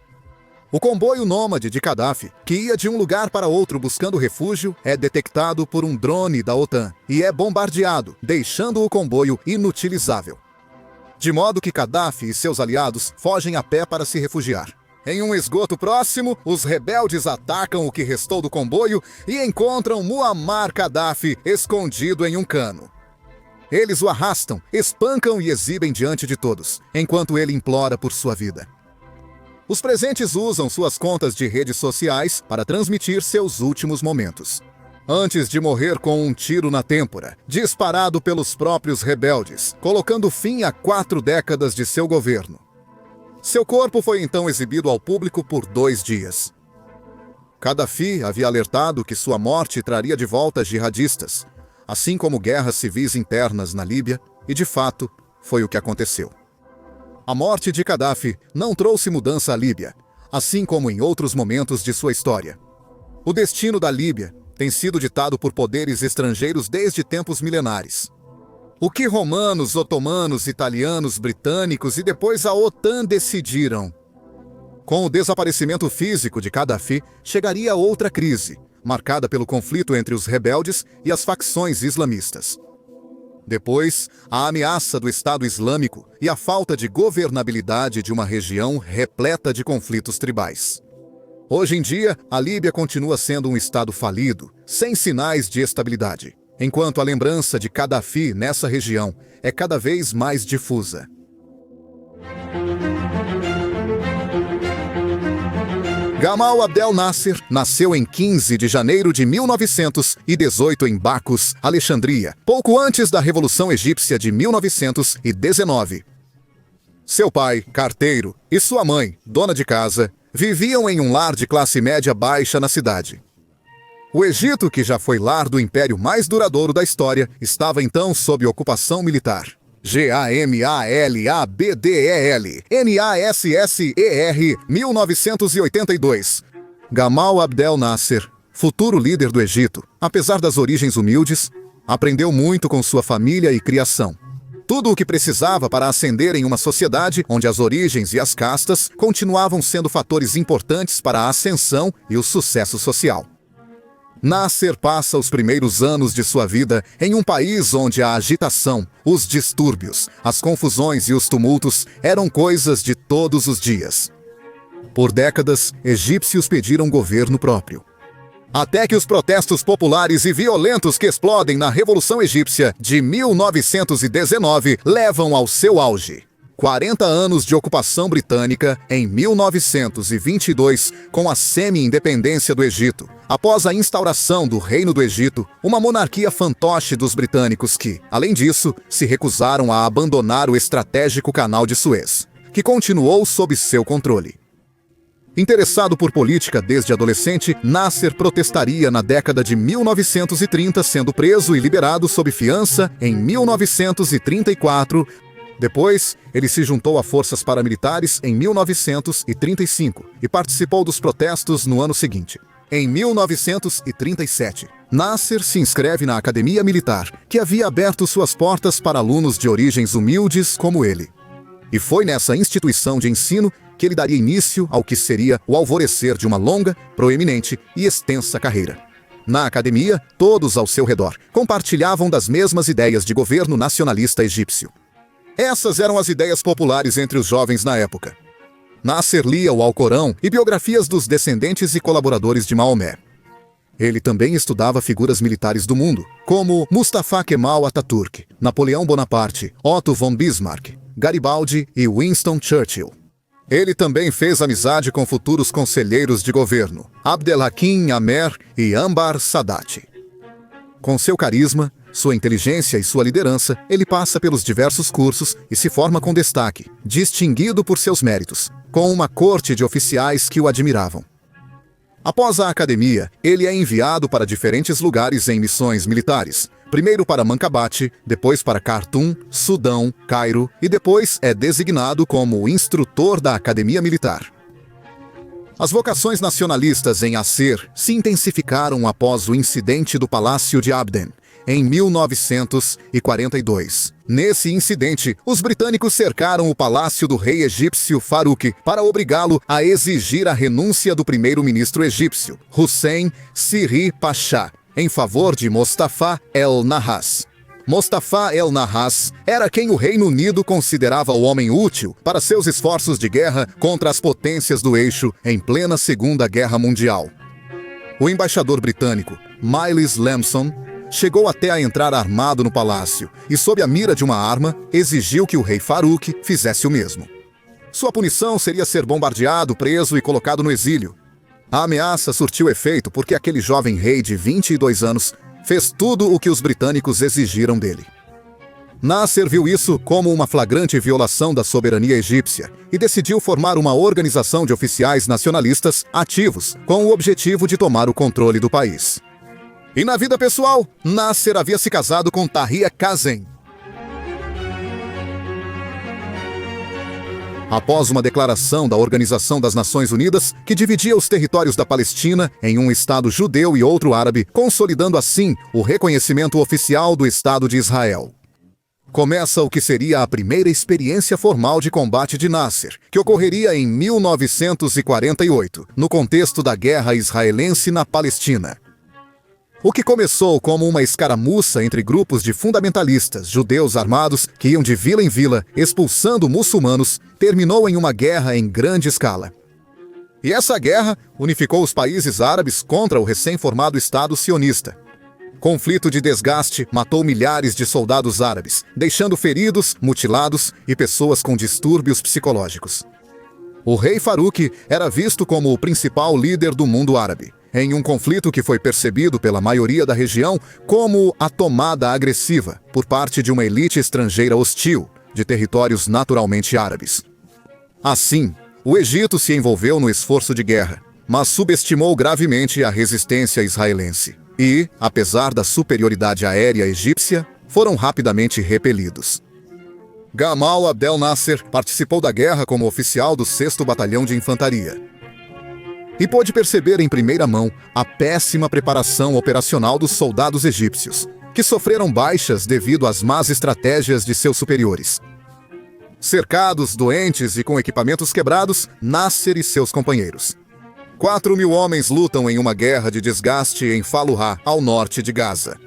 O comboio nômade de Gaddafi, que ia de um lugar para outro buscando refúgio, é detectado por um drone da OTAN e é bombardeado, deixando o comboio inutilizável. De modo que Gaddafi e seus aliados fogem a pé para se refugiar. Em um esgoto próximo, os rebeldes atacam o que restou do comboio e encontram Muammar Gaddafi escondido em um cano. Eles o arrastam, espancam e exibem diante de todos, enquanto ele implora por sua vida. Os presentes usam suas contas de redes sociais para transmitir seus últimos momentos. Antes de morrer com um tiro na têmpora, disparado pelos próprios rebeldes, colocando fim a 4 décadas de seu governo. Seu corpo foi então exibido ao público por 2 dias. Gaddafi havia alertado que sua morte traria de volta jihadistas, assim como guerras civis internas na Líbia, e de fato, foi o que aconteceu. A morte de Gaddafi não trouxe mudança à Líbia, assim como em outros momentos de sua história. O destino da Líbia tem sido ditado por poderes estrangeiros desde tempos milenares. O que romanos, otomanos, italianos, britânicos e depois a OTAN decidiram? Com o desaparecimento físico de Gaddafi, chegaria outra crise, marcada pelo conflito entre os rebeldes e as facções islamistas. Depois, a ameaça do Estado Islâmico e a falta de governabilidade de uma região repleta de conflitos tribais. Hoje em dia, a Líbia continua sendo um Estado falido, sem sinais de estabilidade, enquanto a lembrança de Gaddafi nessa região é cada vez mais difusa. Gamal Abdel Nasser nasceu em 15 de janeiro de 1918 em Bacos, Alexandria, pouco antes da Revolução Egípcia de 1919. Seu pai, carteiro, e sua mãe, dona de casa, viviam em um lar de classe média baixa na cidade. O Egito, que já foi lar do império mais duradouro da história, estava então sob ocupação militar. Gamalabdel Nasser, 1982. Gamal Abdel Nasser, futuro líder do Egito, apesar das origens humildes, aprendeu muito com sua família e criação. Tudo o que precisava para ascender em uma sociedade onde as origens e as castas continuavam sendo fatores importantes para a ascensão e o sucesso social. Nasser passa os primeiros anos de sua vida em um país onde a agitação, os distúrbios, as confusões e os tumultos eram coisas de todos os dias. Por décadas, egípcios pediram governo próprio. Até que os protestos populares e violentos que explodem na Revolução Egípcia de 1919 levam ao seu auge. 40 anos de ocupação britânica em 1922, com a semi-independência do Egito, após a instauração do Reino do Egito, uma monarquia fantoche dos britânicos que, além disso, se recusaram a abandonar o estratégico Canal de Suez, que continuou sob seu controle. Interessado por política desde adolescente, Nasser protestaria na década de 1930, sendo preso e liberado sob fiança em 1934. Depois, ele se juntou a forças paramilitares em 1935 e participou dos protestos no ano seguinte. Em 1937, Nasser se inscreve na Academia Militar, que havia aberto suas portas para alunos de origens humildes como ele. E foi nessa instituição de ensino que ele daria início ao que seria o alvorecer de uma longa, proeminente e extensa carreira. Na academia, todos ao seu redor compartilhavam das mesmas ideias de governo nacionalista egípcio. Essas eram as ideias populares entre os jovens na época. Nasser lia o Alcorão e biografias dos descendentes e colaboradores de Maomé. Ele também estudava figuras militares do mundo, como Mustafa Kemal Atatürk, Napoleão Bonaparte, Otto von Bismarck, Garibaldi e Winston Churchill. Ele também fez amizade com futuros conselheiros de governo, Abdelhakim Amer e Anwar Sadat. Com seu carisma, sua inteligência e sua liderança, ele passa pelos diversos cursos e se forma com destaque, distinguido por seus méritos, com uma corte de oficiais que o admiravam. Após a academia, ele é enviado para diferentes lugares em missões militares, primeiro para Mankabat, depois para Khartoum, Sudão, Cairo e depois é designado como instrutor da Academia Militar. As vocações nacionalistas em Acre se intensificaram após o incidente do Palácio de Abdeen, em 1942. Nesse incidente, os britânicos cercaram o palácio do rei egípcio Farouk para obrigá-lo a exigir a renúncia do primeiro-ministro egípcio, Hussein Sirri Pasha, em favor de Mostafa el-Nahas. Mostafa el-Nahas era quem o Reino Unido considerava o homem útil para seus esforços de guerra contra as potências do eixo em plena Segunda Guerra Mundial. O embaixador britânico, Miles Lamson, chegou até a entrar armado no palácio e, sob a mira de uma arma, exigiu que o rei Farouk fizesse o mesmo. Sua punição seria ser bombardeado, preso e colocado no exílio. A ameaça surtiu efeito porque aquele jovem rei de 22 anos fez tudo o que os britânicos exigiram dele. Nasser viu isso como uma flagrante violação da soberania egípcia e decidiu formar uma organização de oficiais nacionalistas ativos com o objetivo de tomar o controle do país. E na vida pessoal, Nasser havia se casado com Tahria Kazem. Após uma declaração da Organização das Nações Unidas, que dividia os territórios da Palestina em um Estado judeu e outro árabe, consolidando assim o reconhecimento oficial do Estado de Israel. Começa o que seria a primeira experiência formal de combate de Nasser, que ocorreria em 1948, no contexto da Guerra Israelense na Palestina. O que começou como uma escaramuça entre grupos de fundamentalistas judeus armados que iam de vila em vila expulsando muçulmanos, terminou em uma guerra em grande escala. E essa guerra unificou os países árabes contra o recém-formado Estado sionista. Conflito de desgaste matou milhares de soldados árabes, deixando feridos, mutilados e pessoas com distúrbios psicológicos. O rei Farouk era visto como o principal líder do mundo árabe, em um conflito que foi percebido pela maioria da região como a tomada agressiva por parte de uma elite estrangeira hostil de territórios naturalmente árabes. Assim, o Egito se envolveu no esforço de guerra, mas subestimou gravemente a resistência israelense e, apesar da superioridade aérea egípcia, foram rapidamente repelidos. Gamal Abdel Nasser participou da guerra como oficial do 6º Batalhão de Infantaria. E pôde perceber em primeira mão a péssima preparação operacional dos soldados egípcios, que sofreram baixas devido às más estratégias de seus superiores. Cercados, doentes e com equipamentos quebrados, Nasser e seus companheiros. 4.000 homens lutam em uma guerra de desgaste em Fallujah, ao norte de Gaza.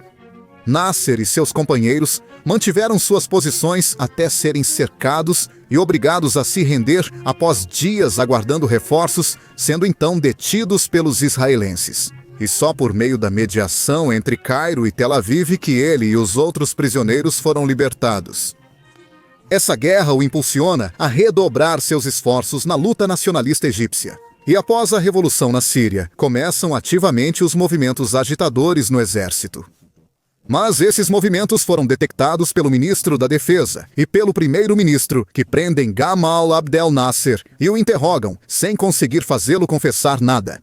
Nasser e seus companheiros mantiveram suas posições até serem cercados e obrigados a se render após dias aguardando reforços, sendo então detidos pelos israelenses. E só por meio da mediação entre Cairo e Tel Aviv que ele e os outros prisioneiros foram libertados. Essa guerra o impulsiona a redobrar seus esforços na luta nacionalista egípcia. E após a revolução na Síria, começam ativamente os movimentos agitadores no exército. Mas esses movimentos foram detectados pelo ministro da Defesa e pelo primeiro-ministro, que prendem Gamal Abdel Nasser e o interrogam, sem conseguir fazê-lo confessar nada.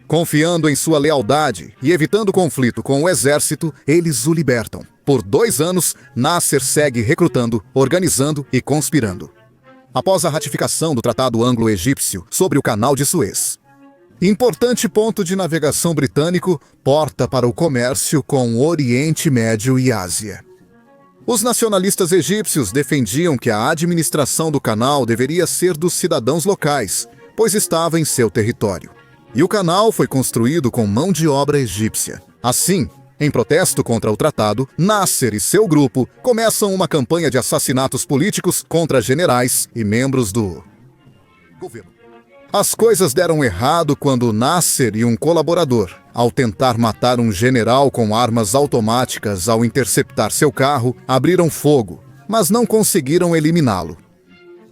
Confiando em sua lealdade e evitando conflito com o exército, eles o libertam. Por 2 anos, Nasser segue recrutando, organizando e conspirando. Após a ratificação do Tratado Anglo-Egípcio sobre o Canal de Suez. Importante ponto de navegação britânico, porta para o comércio com o Oriente Médio e Ásia. Os nacionalistas egípcios defendiam que a administração do canal deveria ser dos cidadãos locais, pois estava em seu território. E o canal foi construído com mão de obra egípcia. Assim, em protesto contra o tratado, Nasser e seu grupo começam uma campanha de assassinatos políticos contra generais e membros do governo. As coisas deram errado quando Nasser e um colaborador, ao tentar matar um general com armas automáticas ao interceptar seu carro, abriram fogo, mas não conseguiram eliminá-lo.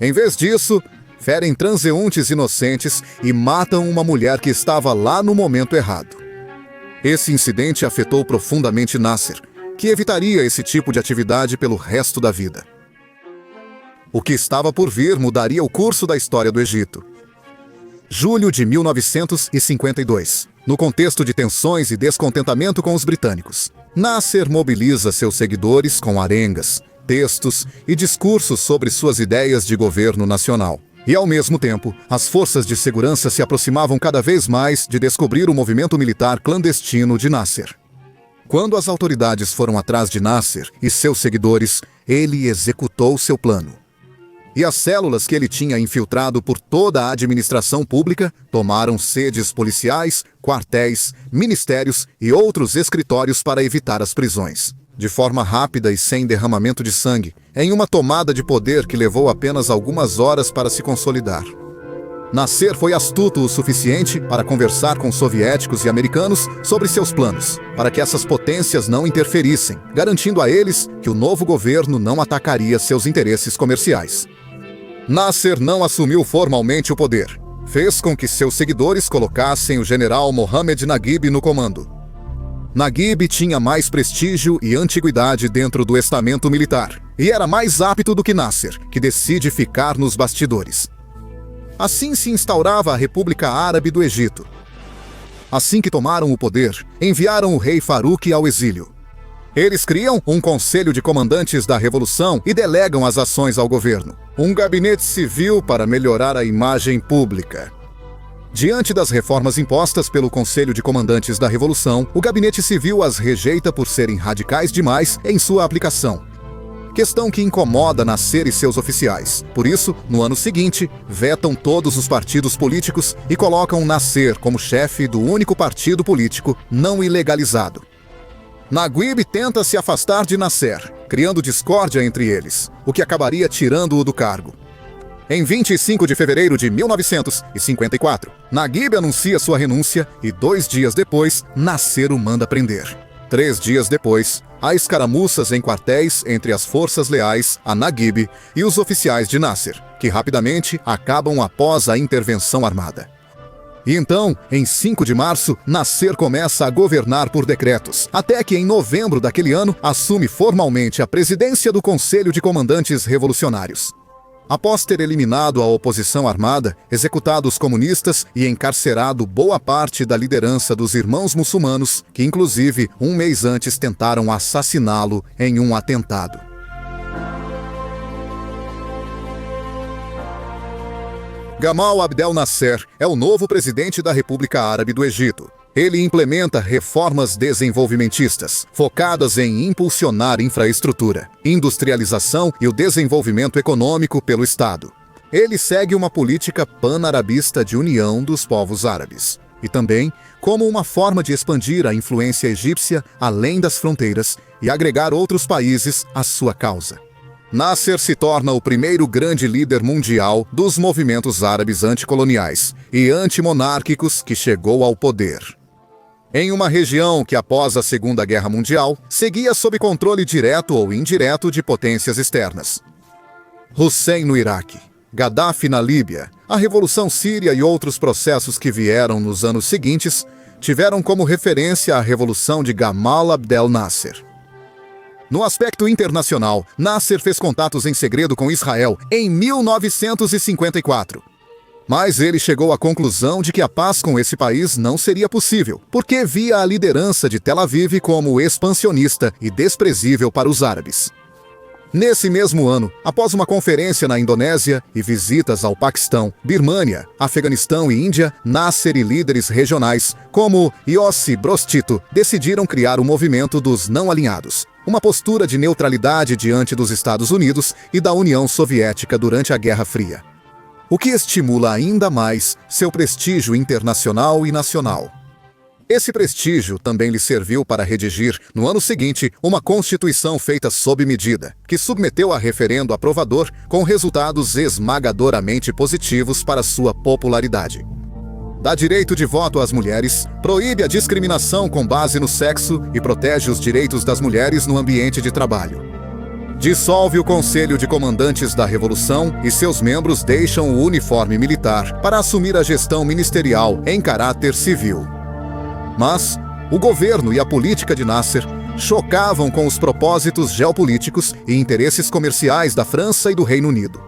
Em vez disso, ferem transeuntes inocentes e matam uma mulher que estava lá no momento errado. Esse incidente afetou profundamente Nasser, que evitaria esse tipo de atividade pelo resto da vida. O que estava por vir mudaria o curso da história do Egito. Julho de 1952. No contexto de tensões e descontentamento com os britânicos, Nasser mobiliza seus seguidores com arengas, textos e discursos sobre suas ideias de governo nacional. E, ao mesmo tempo, as forças de segurança se aproximavam cada vez mais de descobrir o movimento militar clandestino de Nasser. Quando as autoridades foram atrás de Nasser e seus seguidores, ele executou seu plano. E as células que ele tinha infiltrado por toda a administração pública tomaram sedes policiais, quartéis, ministérios e outros escritórios para evitar as prisões. De forma rápida e sem derramamento de sangue, em uma tomada de poder que levou apenas algumas horas para se consolidar. Nasser foi astuto o suficiente para conversar com soviéticos e americanos sobre seus planos, para que essas potências não interferissem, garantindo a eles que o novo governo não atacaria seus interesses comerciais. Nasser não assumiu formalmente o poder. Fez com que seus seguidores colocassem o general Mohammad Naguib no comando. Naguib tinha mais prestígio e antiguidade dentro do estamento militar, e era mais apto do que Nasser, que decide ficar nos bastidores. Assim se instaurava a República Árabe do Egito. Assim que tomaram o poder, enviaram o rei Farouk ao exílio. Eles criam um conselho de comandantes da revolução e delegam as ações ao governo. Um gabinete civil para melhorar a imagem pública. Diante das reformas impostas pelo Conselho de Comandantes da Revolução, o gabinete civil as rejeita por serem radicais demais em sua aplicação. Questão que incomoda Nasser e seus oficiais. Por isso, no ano seguinte, vetam todos os partidos políticos e colocam Nasser como chefe do único partido político não ilegalizado. Naguib tenta se afastar de Nasser, criando discórdia entre eles, o que acabaria tirando-o do cargo. Em 25 de fevereiro de 1954, Naguib anuncia sua renúncia e 2 dias depois, Nasser o manda prender. 3 dias depois, há escaramuças em quartéis entre as forças leais a Naguib e os oficiais de Nasser, que rapidamente acabam após a intervenção armada. E então, em 5 de março, Nasser começa a governar por decretos, até que em novembro daquele ano assume formalmente a presidência do Conselho de Comandantes Revolucionários. Após ter eliminado a oposição armada, executado os comunistas e encarcerado boa parte da liderança dos Irmãos Muçulmanos, que inclusive um mês antes tentaram assassiná-lo em um atentado. Gamal Abdel Nasser é o novo presidente da República Árabe do Egito. Ele implementa reformas desenvolvimentistas, focadas em impulsionar infraestrutura, industrialização e o desenvolvimento econômico pelo Estado. Ele segue uma política pan-arabista de união dos povos árabes. E também como uma forma de expandir a influência egípcia além das fronteiras e agregar outros países à sua causa. Nasser se torna o primeiro grande líder mundial dos movimentos árabes anticoloniais e antimonárquicos que chegou ao poder. Em uma região que, após a Segunda Guerra Mundial, seguia sob controle direto ou indireto de potências externas. Hussein no Iraque, Gaddafi na Líbia, a Revolução Síria e outros processos que vieram nos anos seguintes tiveram como referência a Revolução de Gamal Abdel Nasser. No aspecto internacional, Nasser fez contatos em segredo com Israel em 1954. Mas ele chegou à conclusão de que a paz com esse país não seria possível, porque via a liderança de Tel Aviv como expansionista e desprezível para os árabes. Nesse mesmo ano, após uma conferência na Indonésia e visitas ao Paquistão, Birmânia, Afeganistão e Índia, Nasser e líderes regionais, como Iossi Broz Tito, decidiram criar o movimento dos não alinhados, uma postura de neutralidade diante dos Estados Unidos e da União Soviética durante a Guerra Fria, o que estimula ainda mais seu prestígio internacional e nacional. Esse prestígio também lhe serviu para redigir, no ano seguinte, uma constituição feita sob medida, que submeteu a referendo aprovador com resultados esmagadoramente positivos para sua popularidade. Dá direito de voto às mulheres, proíbe a discriminação com base no sexo e protege os direitos das mulheres no ambiente de trabalho. Dissolve o Conselho de Comandantes da Revolução e seus membros deixam o uniforme militar para assumir a gestão ministerial em caráter civil. Mas o governo e a política de Nasser chocavam com os propósitos geopolíticos e interesses comerciais da França e do Reino Unido,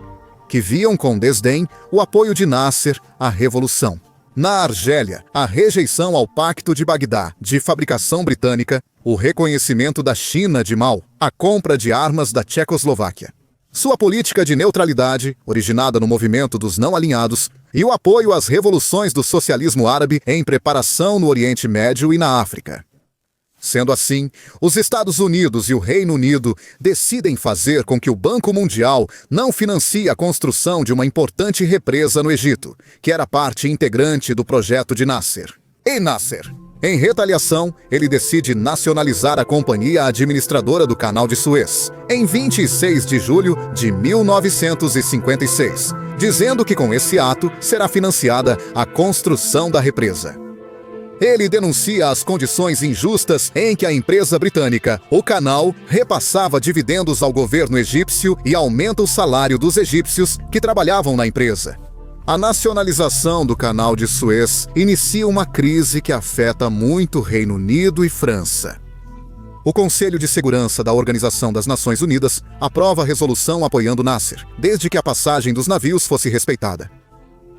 que viam com desdém o apoio de Nasser à revolução. Na Argélia, a rejeição ao Pacto de Bagdá, de fabricação britânica, o reconhecimento da China de Mao, a compra de armas da Tchecoslováquia. Sua política de neutralidade, originada no movimento dos não alinhados, e o apoio às revoluções do socialismo árabe em preparação no Oriente Médio e na África. Sendo assim, os Estados Unidos e o Reino Unido decidem fazer com que o Banco Mundial não financie a construção de uma importante represa no Egito, que era parte integrante do projeto de Nasser. Em retaliação, ele decide nacionalizar a companhia administradora do Canal de Suez, em 26 de julho de 1956, dizendo que com esse ato será financiada a construção da represa. Ele denuncia as condições injustas em que a empresa britânica, o Canal, repassava dividendos ao governo egípcio e aumenta o salário dos egípcios que trabalhavam na empresa. A nacionalização do Canal de Suez inicia uma crise que afeta muito o Reino Unido e França. O Conselho de Segurança da Organização das Nações Unidas aprova a resolução apoiando Nasser, desde que a passagem dos navios fosse respeitada.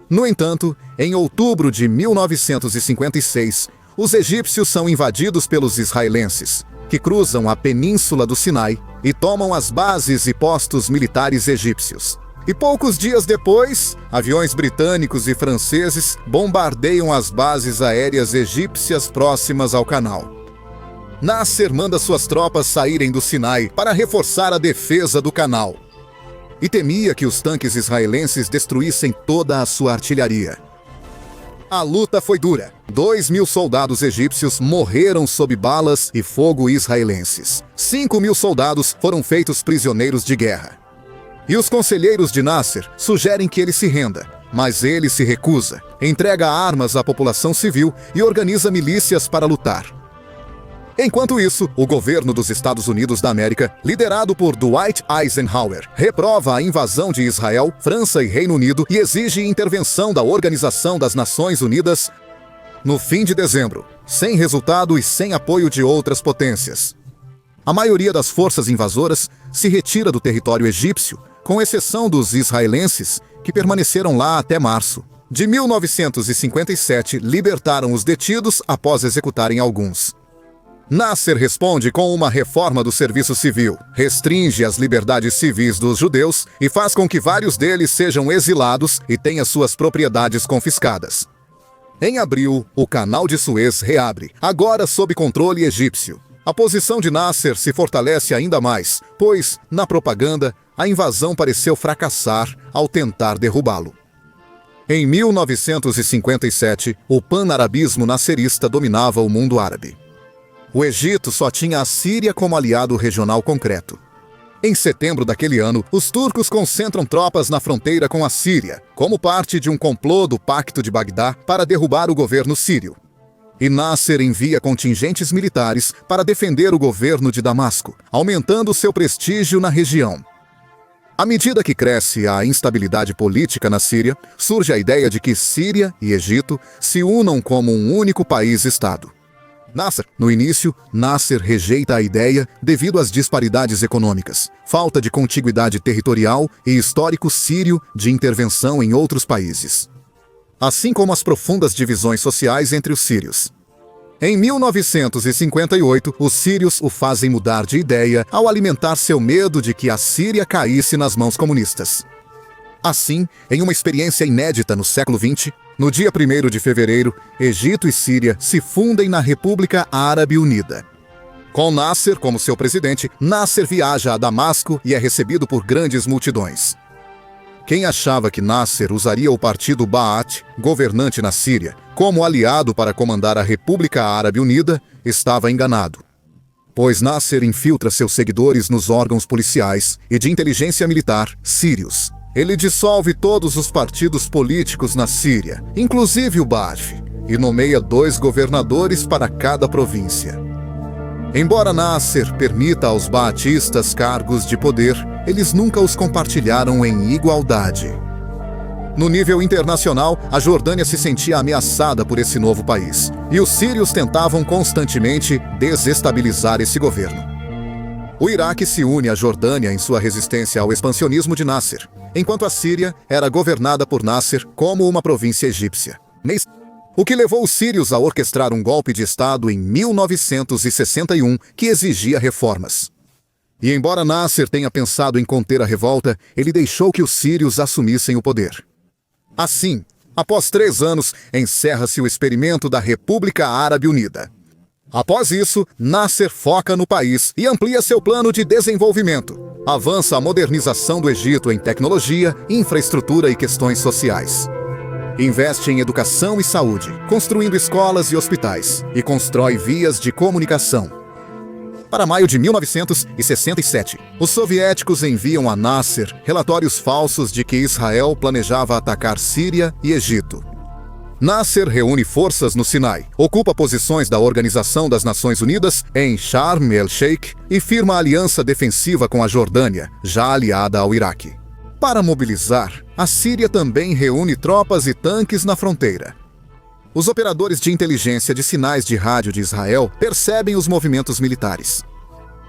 No entanto, em outubro de 1956, os egípcios são invadidos pelos israelenses, que cruzam a península do Sinai e tomam as bases e postos militares egípcios. E poucos dias depois, aviões britânicos e franceses bombardeiam as bases aéreas egípcias próximas ao canal. Nasser manda suas tropas saírem do Sinai para reforçar a defesa do canal. E temia que os tanques israelenses destruíssem toda a sua artilharia. A luta foi dura. 2.000 soldados egípcios morreram sob balas e fogo israelenses. 5.000 soldados foram feitos prisioneiros de guerra. E os conselheiros de Nasser sugerem que ele se renda, mas ele se recusa, entrega armas à população civil e organiza milícias para lutar. Enquanto isso, o governo dos Estados Unidos da América, liderado por Dwight Eisenhower, reprova a invasão de Israel, França e Reino Unido e exige intervenção da Organização das Nações Unidas no fim de dezembro, sem resultado e sem apoio de outras potências. A maioria das forças invasoras se retira do território egípcio, com exceção dos israelenses, que permaneceram lá até março. De 1957, libertaram os detidos após executarem alguns. Nasser responde com uma reforma do serviço civil, restringe as liberdades civis dos judeus e faz com que vários deles sejam exilados e tenham suas propriedades confiscadas. Em abril, o Canal de Suez reabre, agora sob controle egípcio. A posição de Nasser se fortalece ainda mais, pois, na propaganda, a invasão pareceu fracassar ao tentar derrubá-lo. Em 1957, o pan-arabismo nasserista dominava o mundo árabe. O Egito só tinha a Síria como aliado regional concreto. Em setembro daquele ano, os turcos concentram tropas na fronteira com a Síria, como parte de um complô do Pacto de Bagdá para derrubar o governo sírio. E Nasser envia contingentes militares para defender o governo de Damasco, aumentando seu prestígio na região. À medida que cresce a instabilidade política na Síria, surge a ideia de que Síria e Egito se unam como um único país-estado. No início, Nasser rejeita a ideia devido às disparidades econômicas, falta de contiguidade territorial e histórico sírio de intervenção em outros países, assim como as profundas divisões sociais entre os sírios. Em 1958, os sírios o fazem mudar de ideia ao alimentar seu medo de que a Síria caísse nas mãos comunistas. Assim, em uma experiência inédita no século XX, no dia 1º de fevereiro, Egito e Síria se fundem na República Árabe Unida. Com Nasser como seu presidente, Nasser viaja a Damasco e é recebido por grandes multidões. Quem achava que Nasser usaria o partido Ba'ath, governante na Síria, como aliado para comandar a República Árabe Unida, estava enganado. Pois Nasser infiltra seus seguidores nos órgãos policiais e de inteligência militar sírios. Ele dissolve todos os partidos políticos na Síria, inclusive o Ba'ath, e nomeia 2 governadores para cada província. Embora Nasser permita aos baatistas cargos de poder, eles nunca os compartilharam em igualdade. No nível internacional, a Jordânia se sentia ameaçada por esse novo país, e os sírios tentavam constantemente desestabilizar esse governo. O Iraque se une à Jordânia em sua resistência ao expansionismo de Nasser, enquanto a Síria era governada por Nasser como uma província egípcia. O que levou os sírios a orquestrar um golpe de Estado em 1961 que exigia reformas. E embora Nasser tenha pensado em conter a revolta, ele deixou que os sírios assumissem o poder. Assim, após 3 anos, encerra-se o experimento da República Árabe Unida. Após isso, Nasser foca no país e amplia seu plano de desenvolvimento. Avança a modernização do Egito em tecnologia, infraestrutura e questões sociais. Investe em educação e saúde, construindo escolas e hospitais, e constrói vias de comunicação. Para maio de 1967, os soviéticos enviam a Nasser relatórios falsos de que Israel planejava atacar Síria e Egito. Nasser reúne forças no Sinai, ocupa posições da Organização das Nações Unidas em Sharm el-Sheikh e firma aliança defensiva com a Jordânia, já aliada ao Iraque. Para mobilizar, a Síria também reúne tropas e tanques na fronteira. Os operadores de inteligência de sinais de rádio de Israel percebem os movimentos militares.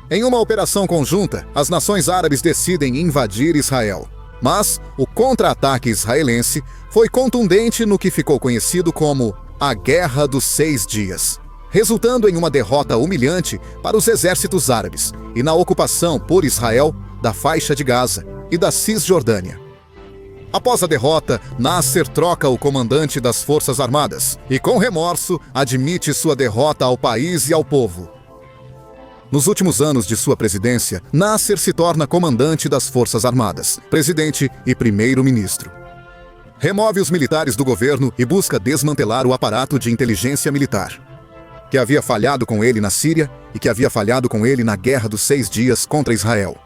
Em uma operação conjunta, as nações árabes decidem invadir Israel. Mas o contra-ataque israelense foi contundente no que ficou conhecido como a Guerra dos 6 Dias, resultando em uma derrota humilhante para os exércitos árabes e na ocupação por Israel da faixa de Gaza e da Cisjordânia. Após a derrota, Nasser troca o comandante das Forças Armadas e, com remorso, admite sua derrota ao país e ao povo. Nos últimos anos de sua presidência, Nasser se torna comandante das Forças Armadas, presidente e primeiro-ministro. Remove os militares do governo e busca desmantelar o aparato de inteligência militar, que havia falhado com ele na Síria e que havia falhado com ele na Guerra dos 6 Dias contra Israel.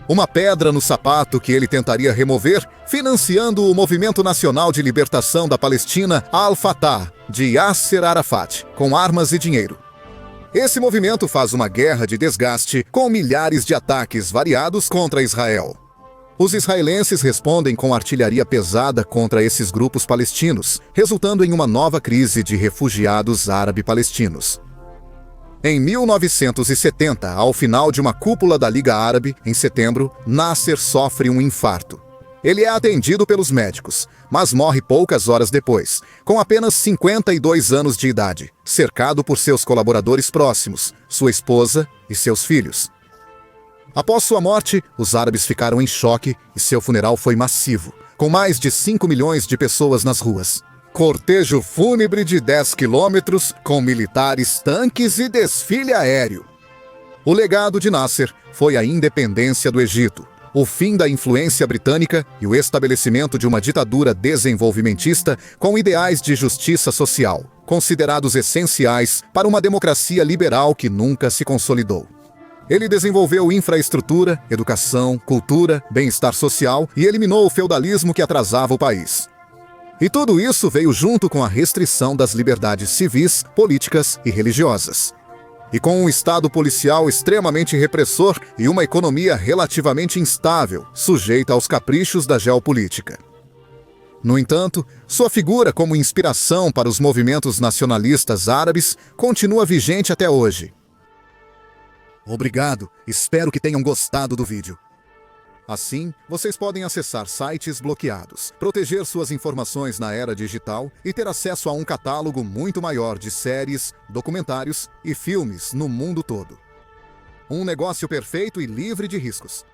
Uma pedra no sapato que ele tentaria remover, financiando o Movimento Nacional de Libertação da Palestina, Al-Fatah, de Yasser Arafat, com armas e dinheiro. Esse movimento faz uma guerra de desgaste com milhares de ataques variados contra Israel. Os israelenses respondem com artilharia pesada contra esses grupos palestinos, resultando em uma nova crise de refugiados árabe-palestinos. Em 1970, ao final de uma cúpula da Liga Árabe, em setembro, Nasser sofre um infarto. Ele é atendido pelos médicos, mas morre poucas horas depois, com apenas 52 anos de idade, cercado por seus colaboradores próximos, sua esposa e seus filhos. Após sua morte, os árabes ficaram em choque e seu funeral foi massivo, com mais de 5 milhões de pessoas nas ruas. Cortejo fúnebre de 10 quilômetros, com militares, tanques e desfile aéreo. O legado de Nasser foi a independência do Egito, o fim da influência britânica e o estabelecimento de uma ditadura desenvolvimentista com ideais de justiça social, considerados essenciais para uma democracia liberal que nunca se consolidou. Ele desenvolveu infraestrutura, educação, cultura, bem-estar social e eliminou o feudalismo que atrasava o país. E tudo isso veio junto com a restrição das liberdades civis, políticas e religiosas. E com um estado policial extremamente repressor e uma economia relativamente instável, sujeita aos caprichos da geopolítica. No entanto, sua figura como inspiração para os movimentos nacionalistas árabes continua vigente até hoje. Obrigado, espero que tenham gostado do vídeo. Assim, vocês podem acessar sites bloqueados, proteger suas informações na era digital e ter acesso a um catálogo muito maior de séries, documentários e filmes no mundo todo. Um negócio perfeito e livre de riscos.